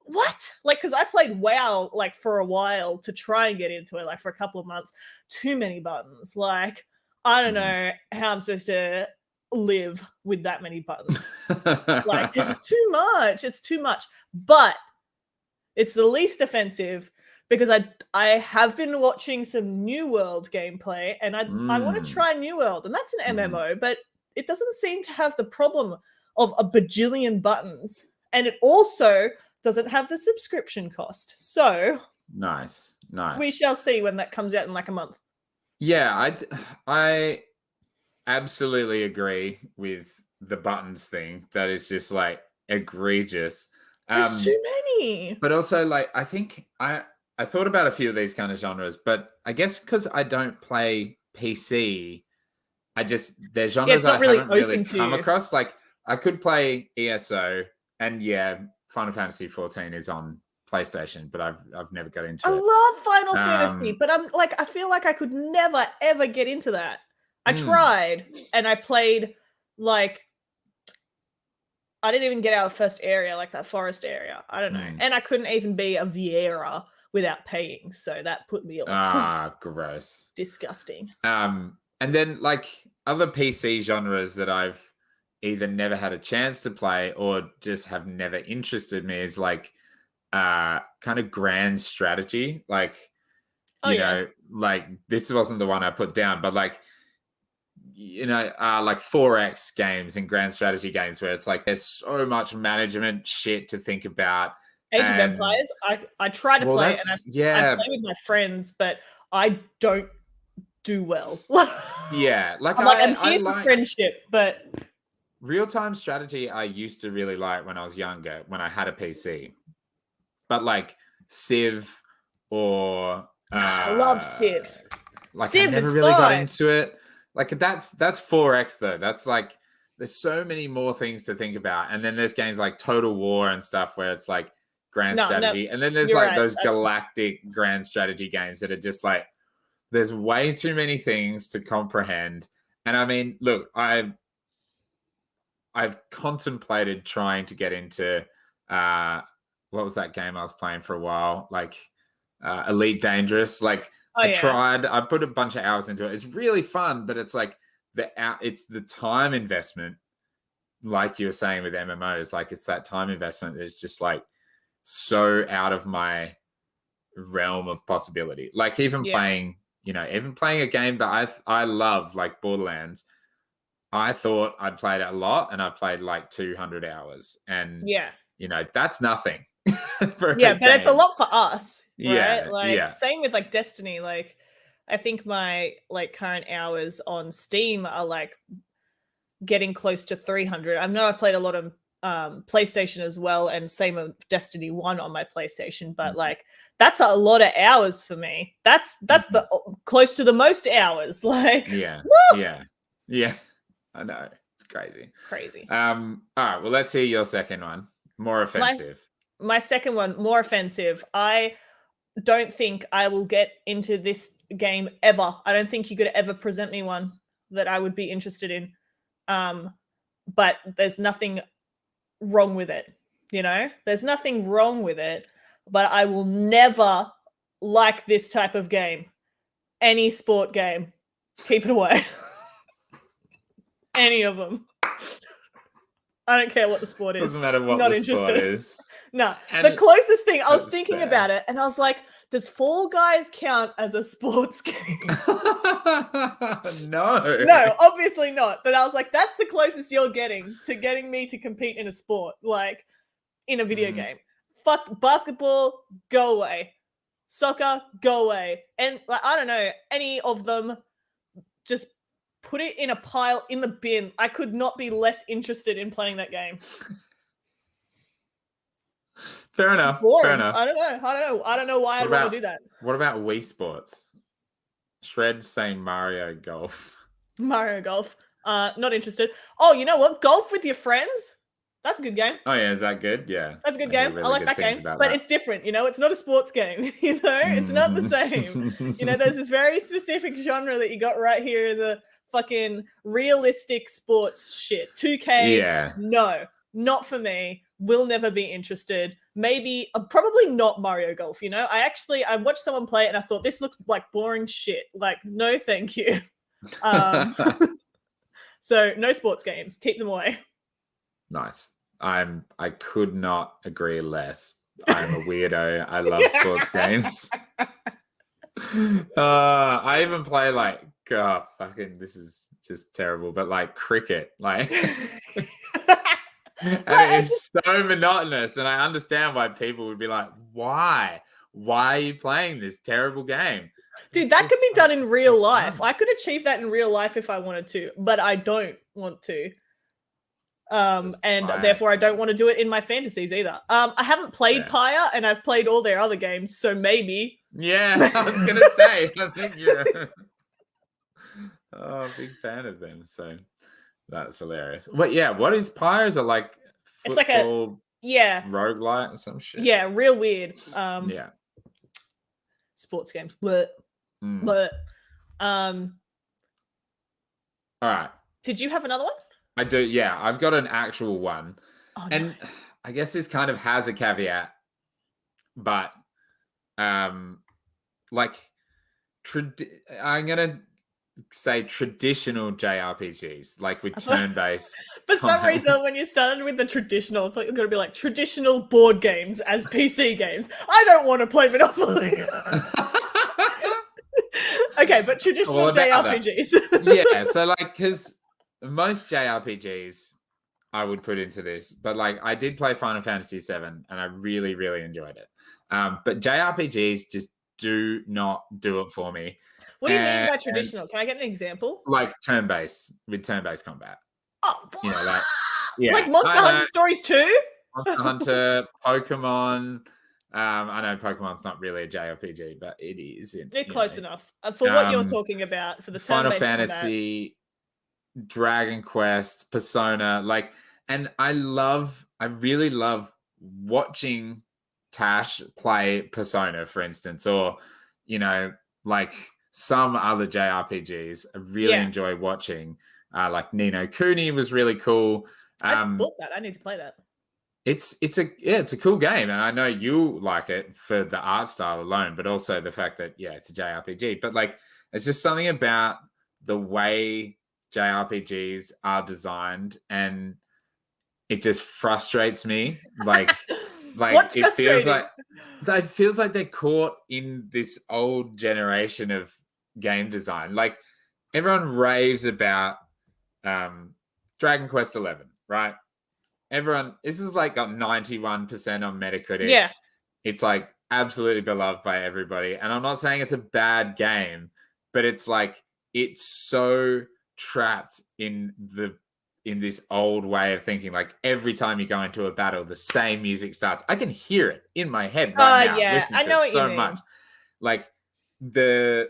Speaker 2: What? Like, because I played WoW like for a while to try and get into it, like for a couple of months. Too many buttons. Like, I don't know how I'm supposed to live with that many buttons. Like, this is too much. It's too much. But it's the least offensive because I have been watching some New World gameplay, and I want to try New World, and that's an MMO, but it doesn't seem to have the problem of a bajillion buttons, and it also doesn't have the subscription cost. So
Speaker 1: nice.
Speaker 2: We shall see when that comes out in like a month.
Speaker 1: Yeah, I absolutely agree with the buttons thing. That is just like egregious.
Speaker 2: There's too many.
Speaker 1: But also, like, I think I thought about a few of these kind of genres, but I guess because I don't play PC, they're genres I haven't really come across. Like, I could play ESO, and Final Fantasy 14 is on PlayStation, but I've never got into it.
Speaker 2: I love Final Fantasy, but I'm like, I feel like I could never ever get into that. I tried, and I played like, I didn't even get out of the first area, like that forest area. I don't know. And I couldn't even be a Viera without paying. So that put me off.
Speaker 1: Gross.
Speaker 2: Disgusting.
Speaker 1: And then like other PC genres that I've either never had a chance to play or just have never interested me is like kind of grand strategy. Like, you know, like this wasn't the one I put down, but like, you know, like 4X games and grand strategy games where it's like there's so much management shit to think about.
Speaker 2: Age of Empires, I try to play, and I play with my friends, but I don't do well.
Speaker 1: Like
Speaker 2: I'm here for friendship, but
Speaker 1: real-time strategy I used to really like when I was younger, when I had a PC. But like Civ or
Speaker 2: I love Civ.
Speaker 1: Like Civ I never really got into it. Like that's 4X though. That's like there's so many more things to think about. And then there's games like Total War and stuff where it's like grand strategy. And then there's like those galactic grand strategy games that are just like there's way too many things to comprehend. And I mean, look, I've contemplated trying to get into what was that game I was playing for a while? Like Elite Dangerous. Like I put a bunch of hours into it. It's really fun, but it's like it's the time investment, like you were saying with MMOs, like it's that time investment that's just like so out of my realm of possibility. Like even playing, you know, even playing a game that I love, like Borderlands, I thought I'd played it a lot, and I played like 200 hours, and you know, that's nothing. But
Speaker 2: it's a lot for us, right? Same with like Destiny. Like I think my like current hours on Steam are like getting close to 300. I know I've played a lot of PlayStation as well, and same with Destiny 1 on my PlayStation, but like that's a lot of hours for me. That's the close to the most hours. Like
Speaker 1: yeah I know, it's crazy. All right, well, let's hear your second one. More offensive.
Speaker 2: My second one, more offensive. I don't think I will get into this game ever. I don't think you could ever present me one that I would be interested in. But there's nothing wrong with it, you know? There's nothing wrong with it, but I will never like this type of game. Any sport game. Keep it away. Any of them. I don't care what the sport is.
Speaker 1: Doesn't matter what the sport is.
Speaker 2: No, the closest thing, I was thinking about it, and I was like, does Fall Guys count as a sports game? No, obviously not. But I was like, that's the closest you're getting to getting me to compete in a sport, like in a video game. Fuck basketball, go away. soccer, go away. And like, I don't know, any of them, just put it in a pile in the bin. I could not be less interested in playing that game.
Speaker 1: Fair enough.
Speaker 2: It's boring.
Speaker 1: Fair enough.
Speaker 2: I don't know why I'd want to do that.
Speaker 1: What about Wii Sports? Shred's saying Mario Golf.
Speaker 2: Mario Golf. Not interested. Oh, you know what? Golf with your friends? That's a good game.
Speaker 1: Oh yeah, is that good? Yeah.
Speaker 2: That's a good game. I like that game. But it's different, you know? It's not a sports game, you know? It's not the same. You know, there's this very specific genre that you got right here in the fucking realistic sports shit. 2K,
Speaker 1: yeah.
Speaker 2: No, not for me. Will never be interested. Maybe, probably not Mario Golf, you know? I watched someone play it and I thought, this looks like boring shit. Like, no thank you. So, no sports games. Keep them away.
Speaker 1: Nice. I could not agree less. I'm a weirdo. I love sports games. I even play like, God, fucking, this is just terrible, but like cricket, like, and it's so monotonous. And I understand why people would be like, why are you playing this terrible game?
Speaker 2: Dude, that could be done in real life. I could achieve that in real life if I wanted to, but I don't want to. And therefore I don't want to do it in my fantasies either. I haven't played Pyre, and I've played all their other games, so maybe.
Speaker 1: Yeah, I was gonna say, I think you're a big fan of them, so that's hilarious. But yeah, what is Pyre? Is it like football,
Speaker 2: it's like a
Speaker 1: roguelite or some shit?
Speaker 2: Yeah, real weird.
Speaker 1: Yeah.
Speaker 2: Sports games. But all
Speaker 1: right.
Speaker 2: Did you have another one?
Speaker 1: I do, yeah. I've got an actual one.
Speaker 2: Oh,
Speaker 1: and
Speaker 2: no.
Speaker 1: I guess this kind of has a caveat, but like I'm gonna say traditional JRPGs, like with turn-based.
Speaker 2: For some reason, when you started with the traditional, I thought you were gonna be like traditional board games as PC games. I don't want to play Monopoly. Okay, but traditional JRPGs.
Speaker 1: Yeah, so like, because most JRPGs I would put into this, but like I did play Final Fantasy VII and I really, really enjoyed it. But JRPGs just do not do it for me.
Speaker 2: What do you mean by traditional? Can I get an example?
Speaker 1: Like turn-based, with turn-based combat.
Speaker 2: Oh,
Speaker 1: you know, like
Speaker 2: Monster Hunter Stories 2?
Speaker 1: Monster Hunter, Pokemon. I know Pokemon's not really a JRPG, but it is.
Speaker 2: They're close enough for what you're talking about. For the
Speaker 1: Final Fantasy, Dragon Quest, Persona, like, and I really love watching Tash play Persona, for instance, or you know, like some other JRPGs. I really enjoy watching. Like Ni no Kuni was really cool.
Speaker 2: I bought that. I need to play that.
Speaker 1: It's a cool game, and I know you like it for the art style alone, but also the fact that it's a JRPG. But like, it's just something about the way JRPGs are designed, and it just frustrates me. Like
Speaker 2: What's
Speaker 1: it feels like they're caught in this old generation of game design. Like everyone raves about Dragon Quest 11, right? This is like got 91% on Metacritic.
Speaker 2: Yeah.
Speaker 1: It's like absolutely beloved by everybody. And I'm not saying it's a bad game, but it's like, it's so trapped in this old way of thinking. Like every time you go into a battle, the same music starts. I can hear it in my head right now.
Speaker 2: Yeah, I know what you mean.
Speaker 1: Much. Like the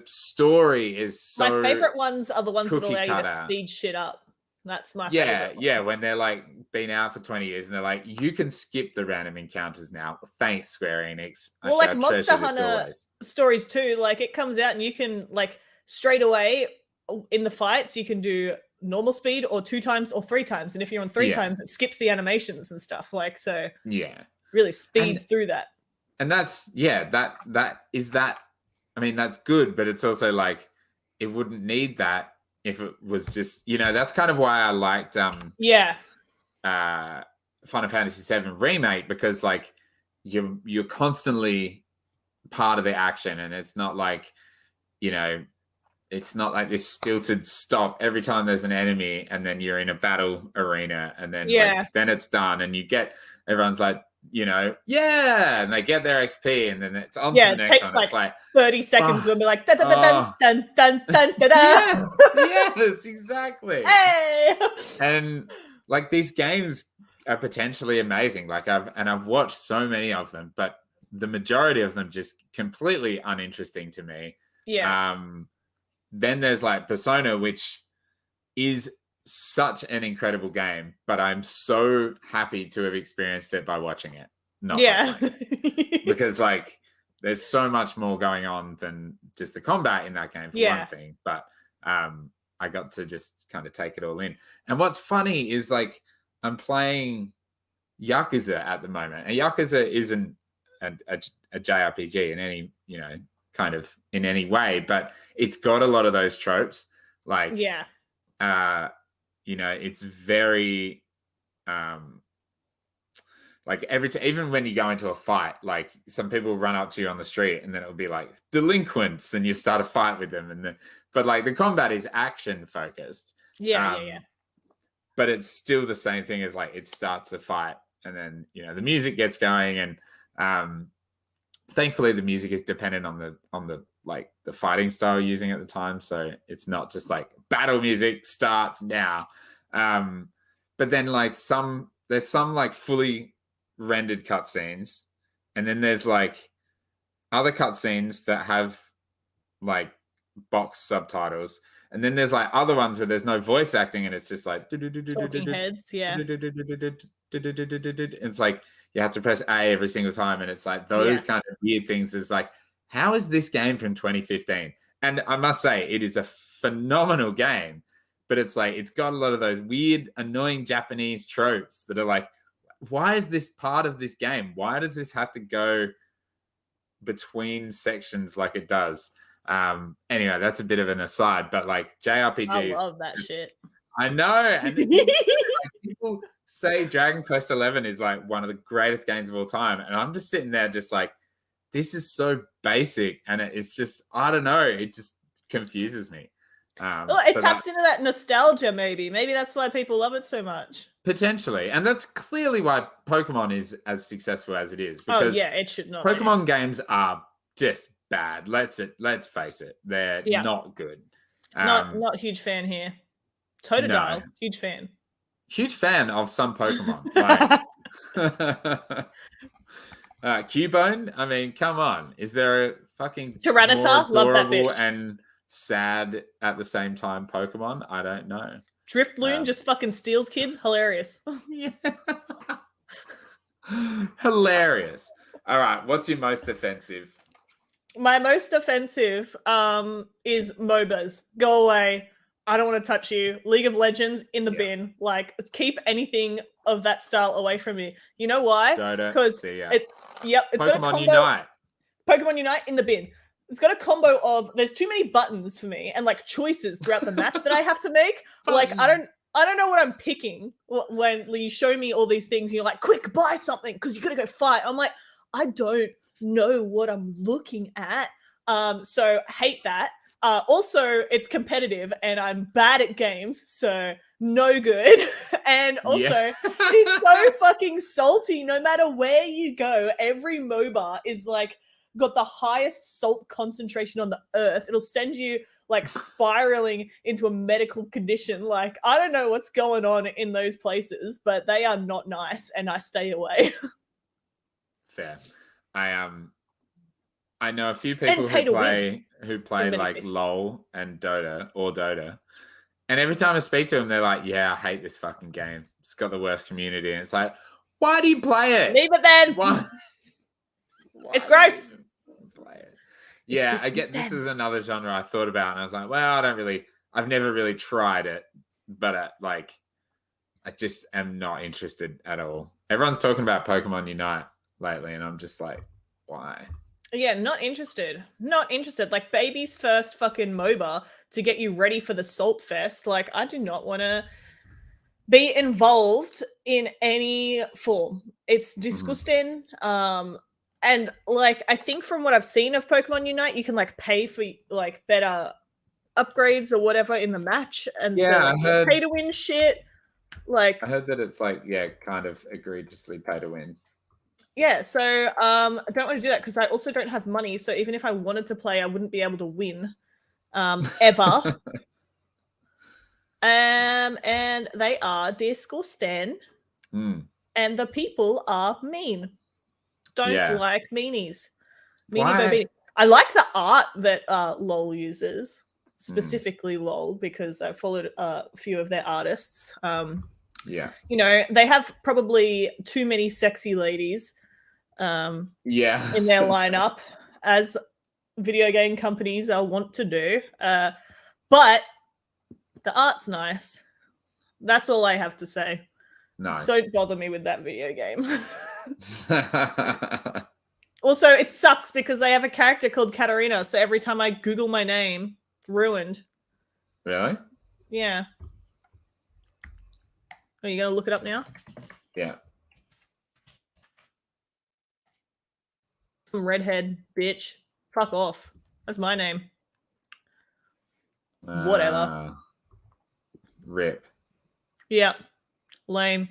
Speaker 1: story is so.
Speaker 2: My favorite ones are the ones that allow you to
Speaker 1: out.
Speaker 2: Speed shit up. That's my favorite one.
Speaker 1: Yeah, when they're like been out for 20 years and they're like, you can skip the random encounters now. Thanks, Square Enix.
Speaker 2: Well, like Monster Hunter Stories 2, like it comes out and you can like straight away in the fights, you can do normal speed or 2 times or 3 times. And if you're on 3 times, it skips the animations and stuff. Like, so really speeds through that.
Speaker 1: And that's, I mean, that's good, but it's also like, it wouldn't need that if it was just, that's kind of why I liked Final Fantasy VII Remake, because like you're constantly part of the action, and it's not like, it's not like this stilted stop every time there's an enemy and then you're in a battle arena and then then it's done, and everyone's like, and they get their XP, and then it's on to the
Speaker 2: It
Speaker 1: next
Speaker 2: takes
Speaker 1: one. It's
Speaker 2: like 30 seconds to be like dun dun
Speaker 1: oh,
Speaker 2: dun dun dun dun dun.
Speaker 1: yes, exactly.
Speaker 2: Hey!
Speaker 1: And like these games are potentially amazing. Like I've watched so many of them, but the majority of them just completely uninteresting to me.
Speaker 2: Yeah.
Speaker 1: Then there's like Persona, which is such an incredible game, but I'm so happy to have experienced it by watching it, not by playing it. Because like there's so much more going on than just the combat in that game for one thing. But I got to just kind of take it all in. And what's funny is like I'm playing Yakuza at the moment, and Yakuza isn't a JRPG in any kind of in any way, but it's got a lot of those tropes. Like it's very like even when you go into a fight, like some people run up to you on the street and then it'll be like delinquents and you start a fight with them, but like the combat is action focused. But it's still the same thing as like it starts a fight and then the music gets going, and thankfully the music is dependent on the like the fighting style you're using at the time, so it's not just like battle music starts now. But then like there's some like fully rendered cutscenes, and then there's like other cutscenes that have like box subtitles, and then there's like other ones where there's no voice acting and it's just like
Speaker 2: talking heads.
Speaker 1: It's like you have to press A every single time, and it's like those kind of weird things. Is like, how is this game from 2015? And I must say, it is a phenomenal game, but it's like it's got a lot of those weird, annoying Japanese tropes that are like, why is this part of this game? Why does this have to go between sections like it does? Anyway, that's a bit of an aside, but like JRPGs,
Speaker 2: I love that shit.
Speaker 1: I know, and people say Dragon Quest XI is like one of the greatest games of all time, and I'm just sitting there just like, this is so basic, and it's just, I don't know, it just confuses me.
Speaker 2: It taps into that nostalgia, maybe that's why people love it so much.
Speaker 1: Potentially, and that's clearly why Pokemon is as successful as it is, because
Speaker 2: it should not.
Speaker 1: Pokemon games are just bad. Let's face it, they're not good.
Speaker 2: Not huge fan here. Totodile, huge fan.
Speaker 1: Huge fan of some Pokemon. Like Cubone, I mean, come on. Is there a fucking
Speaker 2: Tyranitar? Love that bitch.
Speaker 1: And sad at the same time Pokemon? I don't know.
Speaker 2: Driftloon just fucking steals kids. Hilarious.
Speaker 1: Yeah. Hilarious. All right, what's your most offensive?
Speaker 2: My most offensive is MOBAs. Go away. I don't want to touch you. League of Legends in the bin. Like, keep anything of that style away from me. You know why? Because it's
Speaker 1: Pokemon
Speaker 2: got a combo.
Speaker 1: Unite.
Speaker 2: Pokemon Unite in the bin. It's got a combo of there's too many buttons for me and like choices throughout the match that I have to make. Like I don't know what I'm picking when you show me all these things and you're like, quick, buy something because you gotta go fight. I'm like, I don't know what I'm looking at. So hate that. Also, it's competitive and I'm bad at games, so no good. And also, it's so fucking salty. No matter where you go, every MOBA is like got the highest salt concentration on the earth. It'll send you like spiraling into a medical condition. Like, I don't know what's going on in those places, but they are not nice and I stay away.
Speaker 1: Fair. I know a few people who play like LOL and Dota. And every time I speak to them, they're like, yeah, I hate this fucking game. It's got the worst community. And it's like, why do you play it?
Speaker 2: Leave it then.
Speaker 1: Why
Speaker 2: it's gross.
Speaker 1: Play it? Yeah, I get this is another genre I thought about, and I was like, well, I've never really tried it, but like, I just am not interested at all. Everyone's talking about Pokemon Unite lately, and I'm just like, why?
Speaker 2: Yeah, not interested. Not interested. Like, baby's first fucking MOBA to get you ready for the Salt Fest. Like, I do not want to be involved in any form. It's disgusting. And like, I think from what I've seen of Pokemon Unite, you can like pay for like better upgrades or whatever in the match. And so like,
Speaker 1: I heard
Speaker 2: pay to win shit. Like,
Speaker 1: I heard that it's like, kind of egregiously pay to win.
Speaker 2: Yeah, so I don't want to do that because I also don't have money. So even if I wanted to play, I wouldn't be able to win ever. And they are disgusting,
Speaker 1: Mm.
Speaker 2: and the people are mean. Don't
Speaker 1: Yeah.
Speaker 2: like meanies. Meanie bo
Speaker 1: Why?
Speaker 2: beanie. I like the art that LOL uses, specifically LOL, because I followed a few of their artists.
Speaker 1: Yeah.
Speaker 2: You know, they have probably too many sexy ladies
Speaker 1: Yeah.
Speaker 2: in their lineup, as video game companies want to do. But the art's nice. That's all I have to say.
Speaker 1: Nice.
Speaker 2: Don't bother me with that video game. Also, it sucks because they have a character called Katarina, so every time I Google my name, ruined.
Speaker 1: Really?
Speaker 2: Yeah. Are you going to look it up now?
Speaker 1: Yeah.
Speaker 2: Some redhead bitch. Fuck off. That's my name. Whatever.
Speaker 1: Rip.
Speaker 2: Yeah. Lame.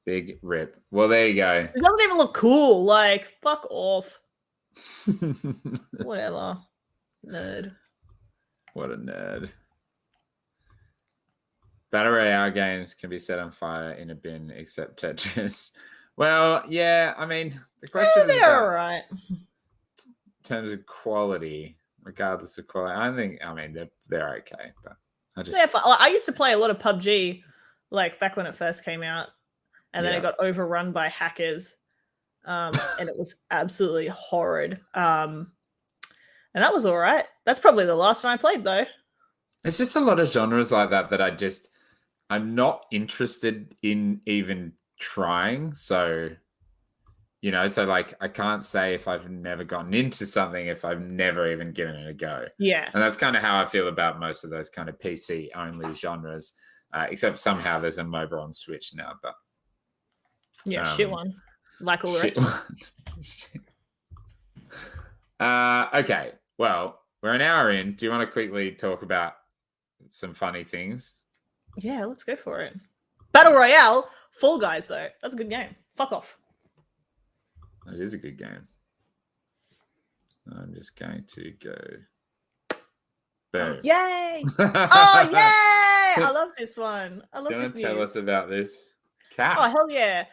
Speaker 1: Big rip. Well, there you go.
Speaker 2: It doesn't even look cool. Like, fuck off. Whatever. Nerd.
Speaker 1: What a nerd. Battle Royale games can be set on fire in a bin except Tetris. Well, yeah, I mean, the question is
Speaker 2: They're
Speaker 1: about
Speaker 2: alright.
Speaker 1: in terms of quality, regardless of quality. I mean, they're okay, but
Speaker 2: I used to play a lot of PUBG, like back when it first came out, and then it got overrun by hackers, and it was absolutely horrid. And that was all right. That's probably the last one I played, though.
Speaker 1: It's just a lot of genres like that I'm not interested in even trying. So, you know, like I can't say if I've never gotten into something if I've never even given it a go.
Speaker 2: Yeah.
Speaker 1: And that's kind of how I feel about most of those kind of PC only genres, except somehow there's a MOBA on Switch now. But
Speaker 2: yeah, shit one. Like all the rest of
Speaker 1: them. Okay. Well, we're an hour in. Do you want to quickly talk about some funny things?
Speaker 2: Yeah, let's go for it. Battle Royale, Fall Guys, though. That's a good game. Fuck off.
Speaker 1: It is a good game. I'm just going to go. Boom.
Speaker 2: Yay! Oh, yay! I love this one. I love this news.
Speaker 1: Tell us about this cat.
Speaker 2: Oh, hell yeah.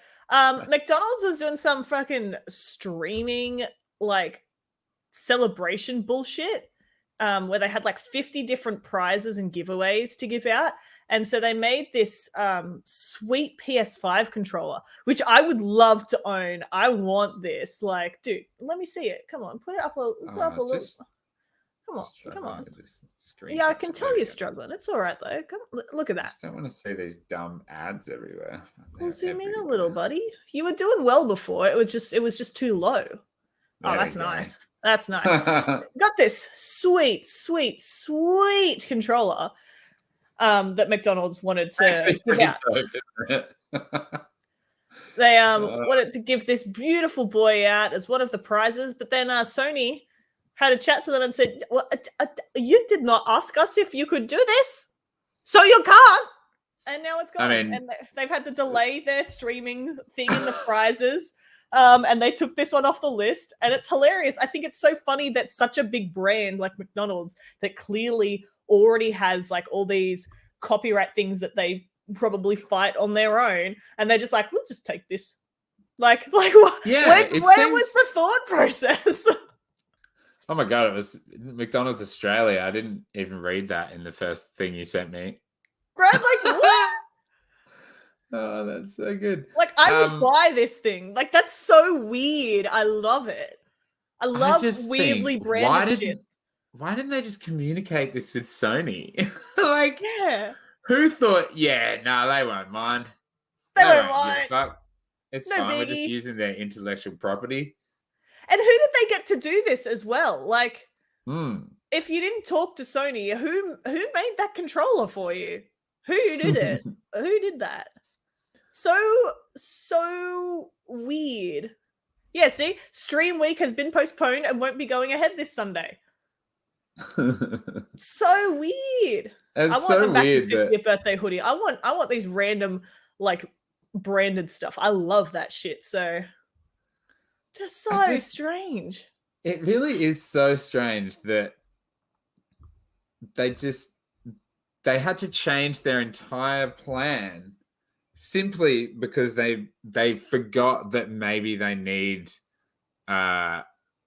Speaker 2: McDonald's was doing some fucking streaming, like, celebration bullshit, where they had like 50 different prizes and giveaways to give out. And so they made this sweet PS5 controller, which I would love to own. I want this. Like, dude, let me see it. Come on, put it up a little. Come on. Yeah, I can tell you're struggling. It's all right though. Come, look at that.
Speaker 1: I just don't want to see these dumb ads everywhere.
Speaker 2: We'll zoom in a little, buddy. You were doing well before. It was just too low. Oh, that's nice. That's nice. Got this sweet controller that McDonald's wanted to give out. They wanted to give this beautiful boy out as one of the prizes, but then Sony had a chat to them and said, well, you did not ask us if you could do this, so you can't. And now it's gone. And they've had to delay their streaming thing in the prizes. And they took this one off the list, and it's hilarious. I think it's so funny that such a big brand like McDonald's that clearly already has like all these copyright things that they probably fight on their own, and they're just like, we'll just take this. Like what?
Speaker 1: Yeah,
Speaker 2: where was the thought process?
Speaker 1: Oh my god, it was McDonald's Australia. I didn't even read that in the first thing you sent me.
Speaker 2: Brad's like, what?
Speaker 1: Oh, that's so good.
Speaker 2: Like, I would buy this thing. Like, that's so weird. I love it. I love weirdly branded shit.
Speaker 1: Why didn't they just communicate this with Sony? Like,
Speaker 2: yeah.
Speaker 1: Who thought, they won't mind.
Speaker 2: They won't mind.
Speaker 1: Fuck. It's fine. We're just using their intellectual property.
Speaker 2: And who did they get to do this as well? Like,
Speaker 1: Hmm.
Speaker 2: if you didn't talk to Sony, who made that controller for you? Who did it? Who did that? So weird. Yeah, see, Stream Week has been postponed and won't be going ahead this Sunday. So weird. I want them back to 50th birthday hoodie. I want these random like branded stuff. I love that shit. So Just so strange.
Speaker 1: It really is so strange that they had to change their entire plan simply because they forgot that maybe they need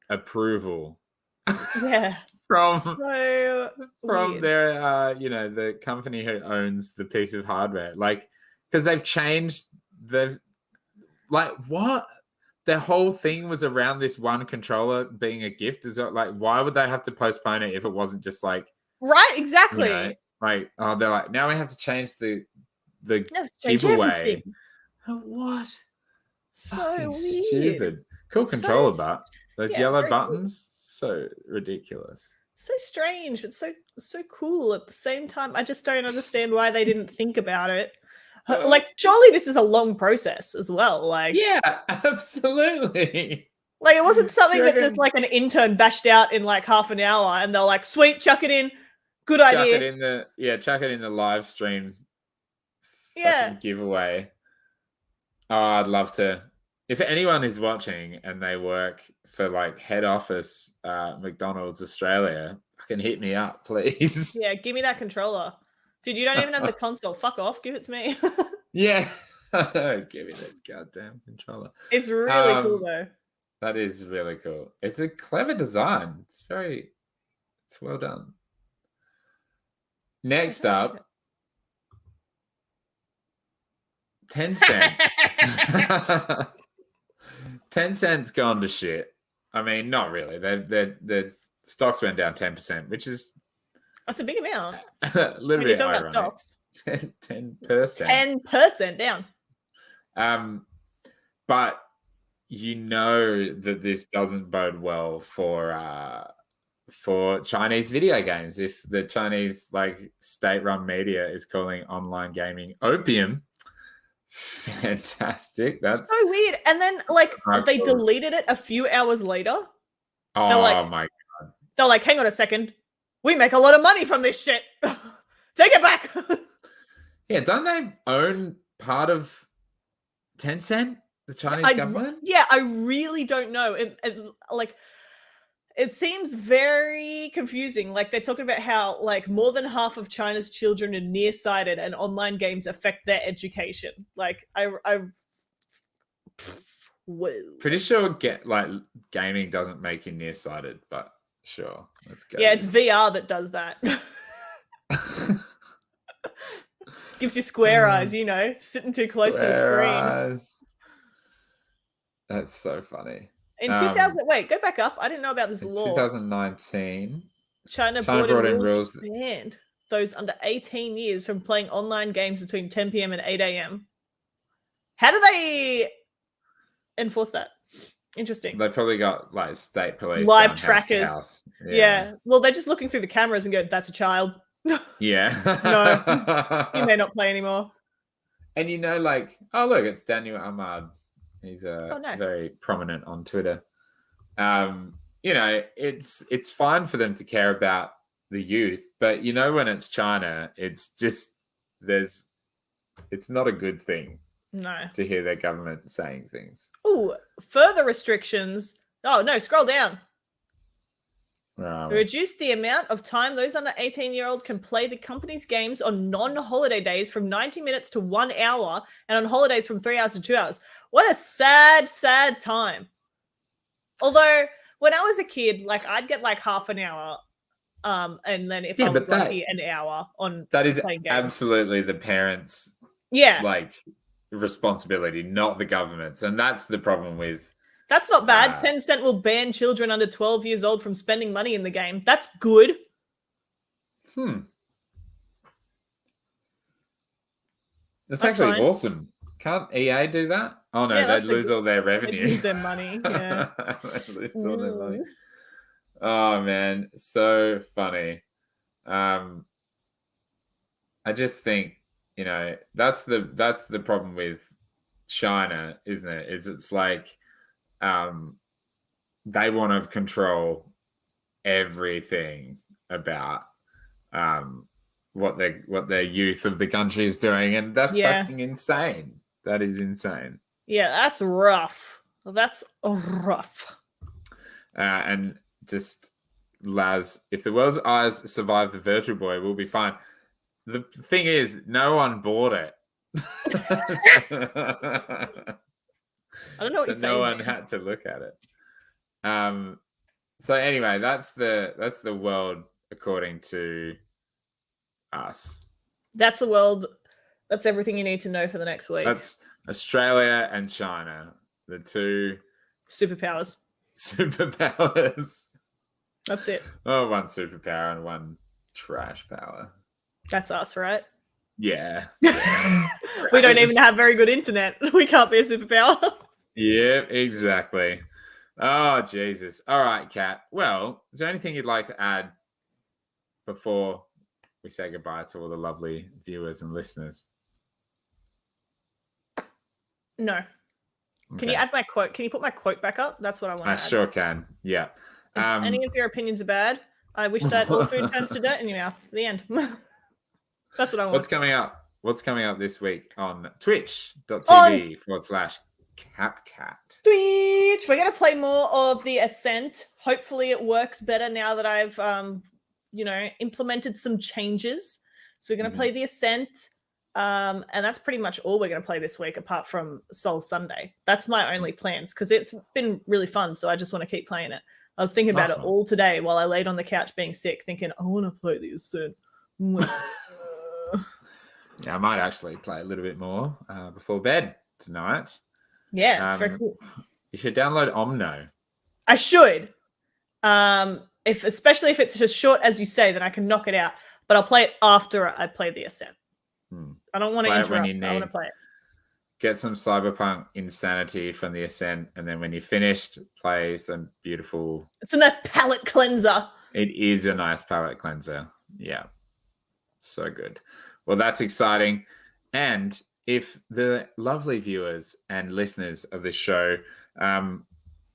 Speaker 1: approval
Speaker 2: Yeah.
Speaker 1: from
Speaker 2: So weird.
Speaker 1: their the company who owns the piece of hardware, like, because they've changed what their whole thing was around this one controller being a gift. Is it like, why would they have to postpone it if it wasn't just like,
Speaker 2: right? Exactly.
Speaker 1: like, oh, they're like, now we have to change the
Speaker 2: Change
Speaker 1: giveaway.
Speaker 2: everything.
Speaker 1: What?
Speaker 2: So weird.
Speaker 1: Stupid. Cool controller, but those yellow buttons, so ridiculous.
Speaker 2: So strange, but so cool at the same time. I just don't understand why they didn't think about it. Like, surely this is a long process as well. Like,
Speaker 1: yeah, absolutely.
Speaker 2: Like, it wasn't something that just like an intern bashed out in like half an hour, and they're like, "Sweet, chuck it in, good idea."
Speaker 1: Chuck it in the live stream.
Speaker 2: Yeah,
Speaker 1: giveaway. Oh, I'd love to. If anyone is watching and they work for like head office McDonald's Australia, fucking hit me up, please.
Speaker 2: Yeah, give me that controller. Dude, you don't even have the console. Fuck off. Give it to me.
Speaker 1: Yeah. Give me that goddamn controller.
Speaker 2: It's really cool though.
Speaker 1: That is really cool. It's a clever design. It's well done. Next up, Tencent. Tencent's gone to shit. I mean, not really. Their stocks went down 10%, which is
Speaker 2: that's a big amount.
Speaker 1: a little bit ironic.
Speaker 2: About stocks.
Speaker 1: 10%.
Speaker 2: 10% down.
Speaker 1: But you know that this doesn't bode well for Chinese video games. If the Chinese like state-run media is calling online gaming opium, fantastic. That's
Speaker 2: so weird. And then like they deleted it a few hours later.
Speaker 1: Oh my god.
Speaker 2: They're like, hang on a second. We make a lot of money from this shit. Take it back.
Speaker 1: Yeah, don't they own part of Tencent? The Chinese government?
Speaker 2: Yeah, I really don't know. It seems very confusing. Like, they're talking about how like more than half of China's children are nearsighted and online games affect their education. Like, whoa.
Speaker 1: Pretty sure gaming doesn't make you nearsighted, but sure. Let's go.
Speaker 2: Yeah, it's VR that does that. Gives you square eyes, sitting too close to the screen.
Speaker 1: Eyes. That's so funny.
Speaker 2: In 2000, wait, go back up. I didn't know about this law.
Speaker 1: 2019,
Speaker 2: China brought in rules that banned those under 18 years from playing online games between 10 p.m. and 8 a.m. How do they enforce that? Interesting.
Speaker 1: They probably got like state police
Speaker 2: live trackers.
Speaker 1: House.
Speaker 2: Yeah. Well, they're just looking through the cameras and go, "That's a child."
Speaker 1: Yeah.
Speaker 2: No, you may not play anymore.
Speaker 1: And like, oh look, it's Daniel Ahmad. He's
Speaker 2: nice.
Speaker 1: Very prominent on Twitter. It's fine for them to care about the youth, but when it's China, it's just it's not a good thing.
Speaker 2: No.
Speaker 1: To hear their government saying things.
Speaker 2: Oh, further restrictions. Oh no, scroll down. Reduce the amount of time those under 18-year-old can play the company's games on non-holiday days from 90 minutes to 1 hour, and on holidays from 3 hours to 2 hours. What a sad, sad time. Although, when I was a kid, like, I'd get like half an hour, and then if I was lucky, an hour on
Speaker 1: that is
Speaker 2: playing games.
Speaker 1: Absolutely the parents' responsibility, not the government's, and that's the problem with.
Speaker 2: That's not bad. Tencent will ban children under 12 years old from spending money in the game. That's good.
Speaker 1: That's actually awesome. Can't EA do that? Oh no, they'd lose all their revenue.
Speaker 2: They'd lose their money. Yeah.
Speaker 1: They'd lose all their money. Oh man, so funny. I just think, that's the problem with China, isn't it? It's like they want to control everything about what their youth of the country is doing, and that's fucking insane. That is insane.
Speaker 2: Yeah, that's rough. Well, that's rough.
Speaker 1: And just Laz, if the world's eyes survive the Virtual Boy, we'll be fine. The thing is, no one bought it.
Speaker 2: I don't know what you're saying.
Speaker 1: No one had to look at it. So anyway, that's the world according to us.
Speaker 2: That's the world. That's everything you need to know for the next week.
Speaker 1: That's Australia and China, the two
Speaker 2: superpowers. That's it.
Speaker 1: Oh, one superpower and one trash power.
Speaker 2: That's us, right?
Speaker 1: Yeah.
Speaker 2: We don't even have very good internet. We can't be a superpower.
Speaker 1: Yeah, exactly. Oh, Jesus. All right, Kat. Well, is there anything you'd like to add before we say goodbye to all the lovely viewers and listeners?
Speaker 2: No.
Speaker 1: Okay.
Speaker 2: Can you add my quote? Can you put my quote back up? That's what I want to add.
Speaker 1: I sure can. Yeah.
Speaker 2: If any of your opinions are bad, I wish that all food turns to dirt in your mouth. The end. That's what I want.
Speaker 1: What's coming up? What's coming up this week on twitch.tv/CapCat?
Speaker 2: Twitch. We're going to play more of the Ascent. Hopefully it works better now that I've, implemented some changes. So we're going to play the Ascent. And that's pretty much all we're going to play this week, apart from Soul Sunday. That's my only plans because it's been really fun. So I just want to keep playing it. I was thinking about it all today while I laid on the couch being sick, thinking, I want to play the Ascent.
Speaker 1: Yeah, I might actually play a little bit more before bed tonight.
Speaker 2: Yeah, it's very cool.
Speaker 1: You should download Omno.
Speaker 2: I should. Especially if it's as short as you say, then I can knock it out. But I'll play it after I play the Ascent. I don't want to interrupt. I want to play it.
Speaker 1: Get some cyberpunk insanity from the Ascent, and then when you're finished, play some beautiful...
Speaker 2: It's a nice palate cleanser.
Speaker 1: It is a nice palate cleanser. Yeah. So good. Well, that's exciting. And if the lovely viewers and listeners of this show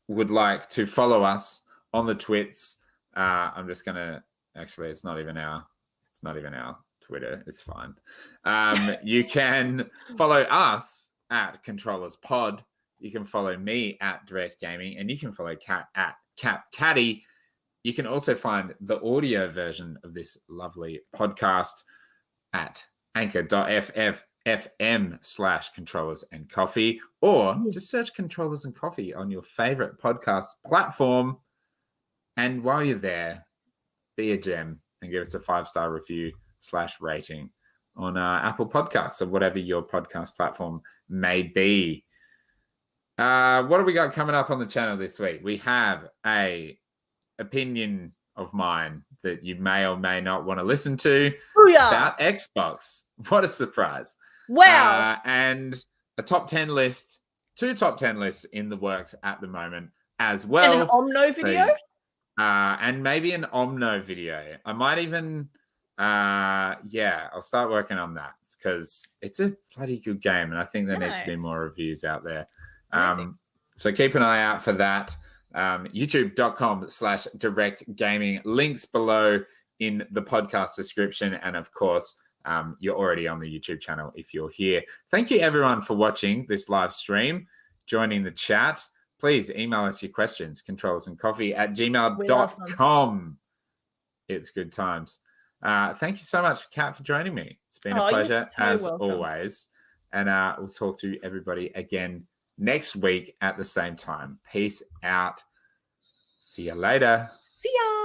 Speaker 1: would like to follow us on the twits, I'm just going to... Actually, it's not even our Twitter. It's fine. You can follow us at Controllers Pod. You can follow me at Direct Gaming, and you can follow Kat at CapCatty. You can also find the audio version of this lovely podcast at anchor.fm/controllers and coffee, or just search Controllers and Coffee on your favorite podcast platform. And while you're there, be a gem and give us a 5-star review/rating on Apple Podcasts or whatever your podcast platform may be. What have we got coming up on the channel this week? We have a opinion of mine that you may or may not want to listen to about Xbox. What a surprise.
Speaker 2: Wow.
Speaker 1: And a top 10 list, 2 top 10 lists in the works at the moment as well.
Speaker 2: And an Omno video?
Speaker 1: And maybe an Omno video. I might even, I'll start working on that because it's a bloody good game, and I think there needs to be more reviews out there. So keep an eye out for that. YouTube.com/directgaming. Links below in the podcast description, and of course, you're already on the YouTube channel if you're here. Thank you, everyone, for watching this live stream, joining the chat. Please email us your questions, controllersandcoffee@gmail.com. It's good times. Thank you so much, Kat, for joining me. It's been a pleasure, as always. And we'll talk to everybody again next week at the same time. Peace out. See you later.
Speaker 2: See ya.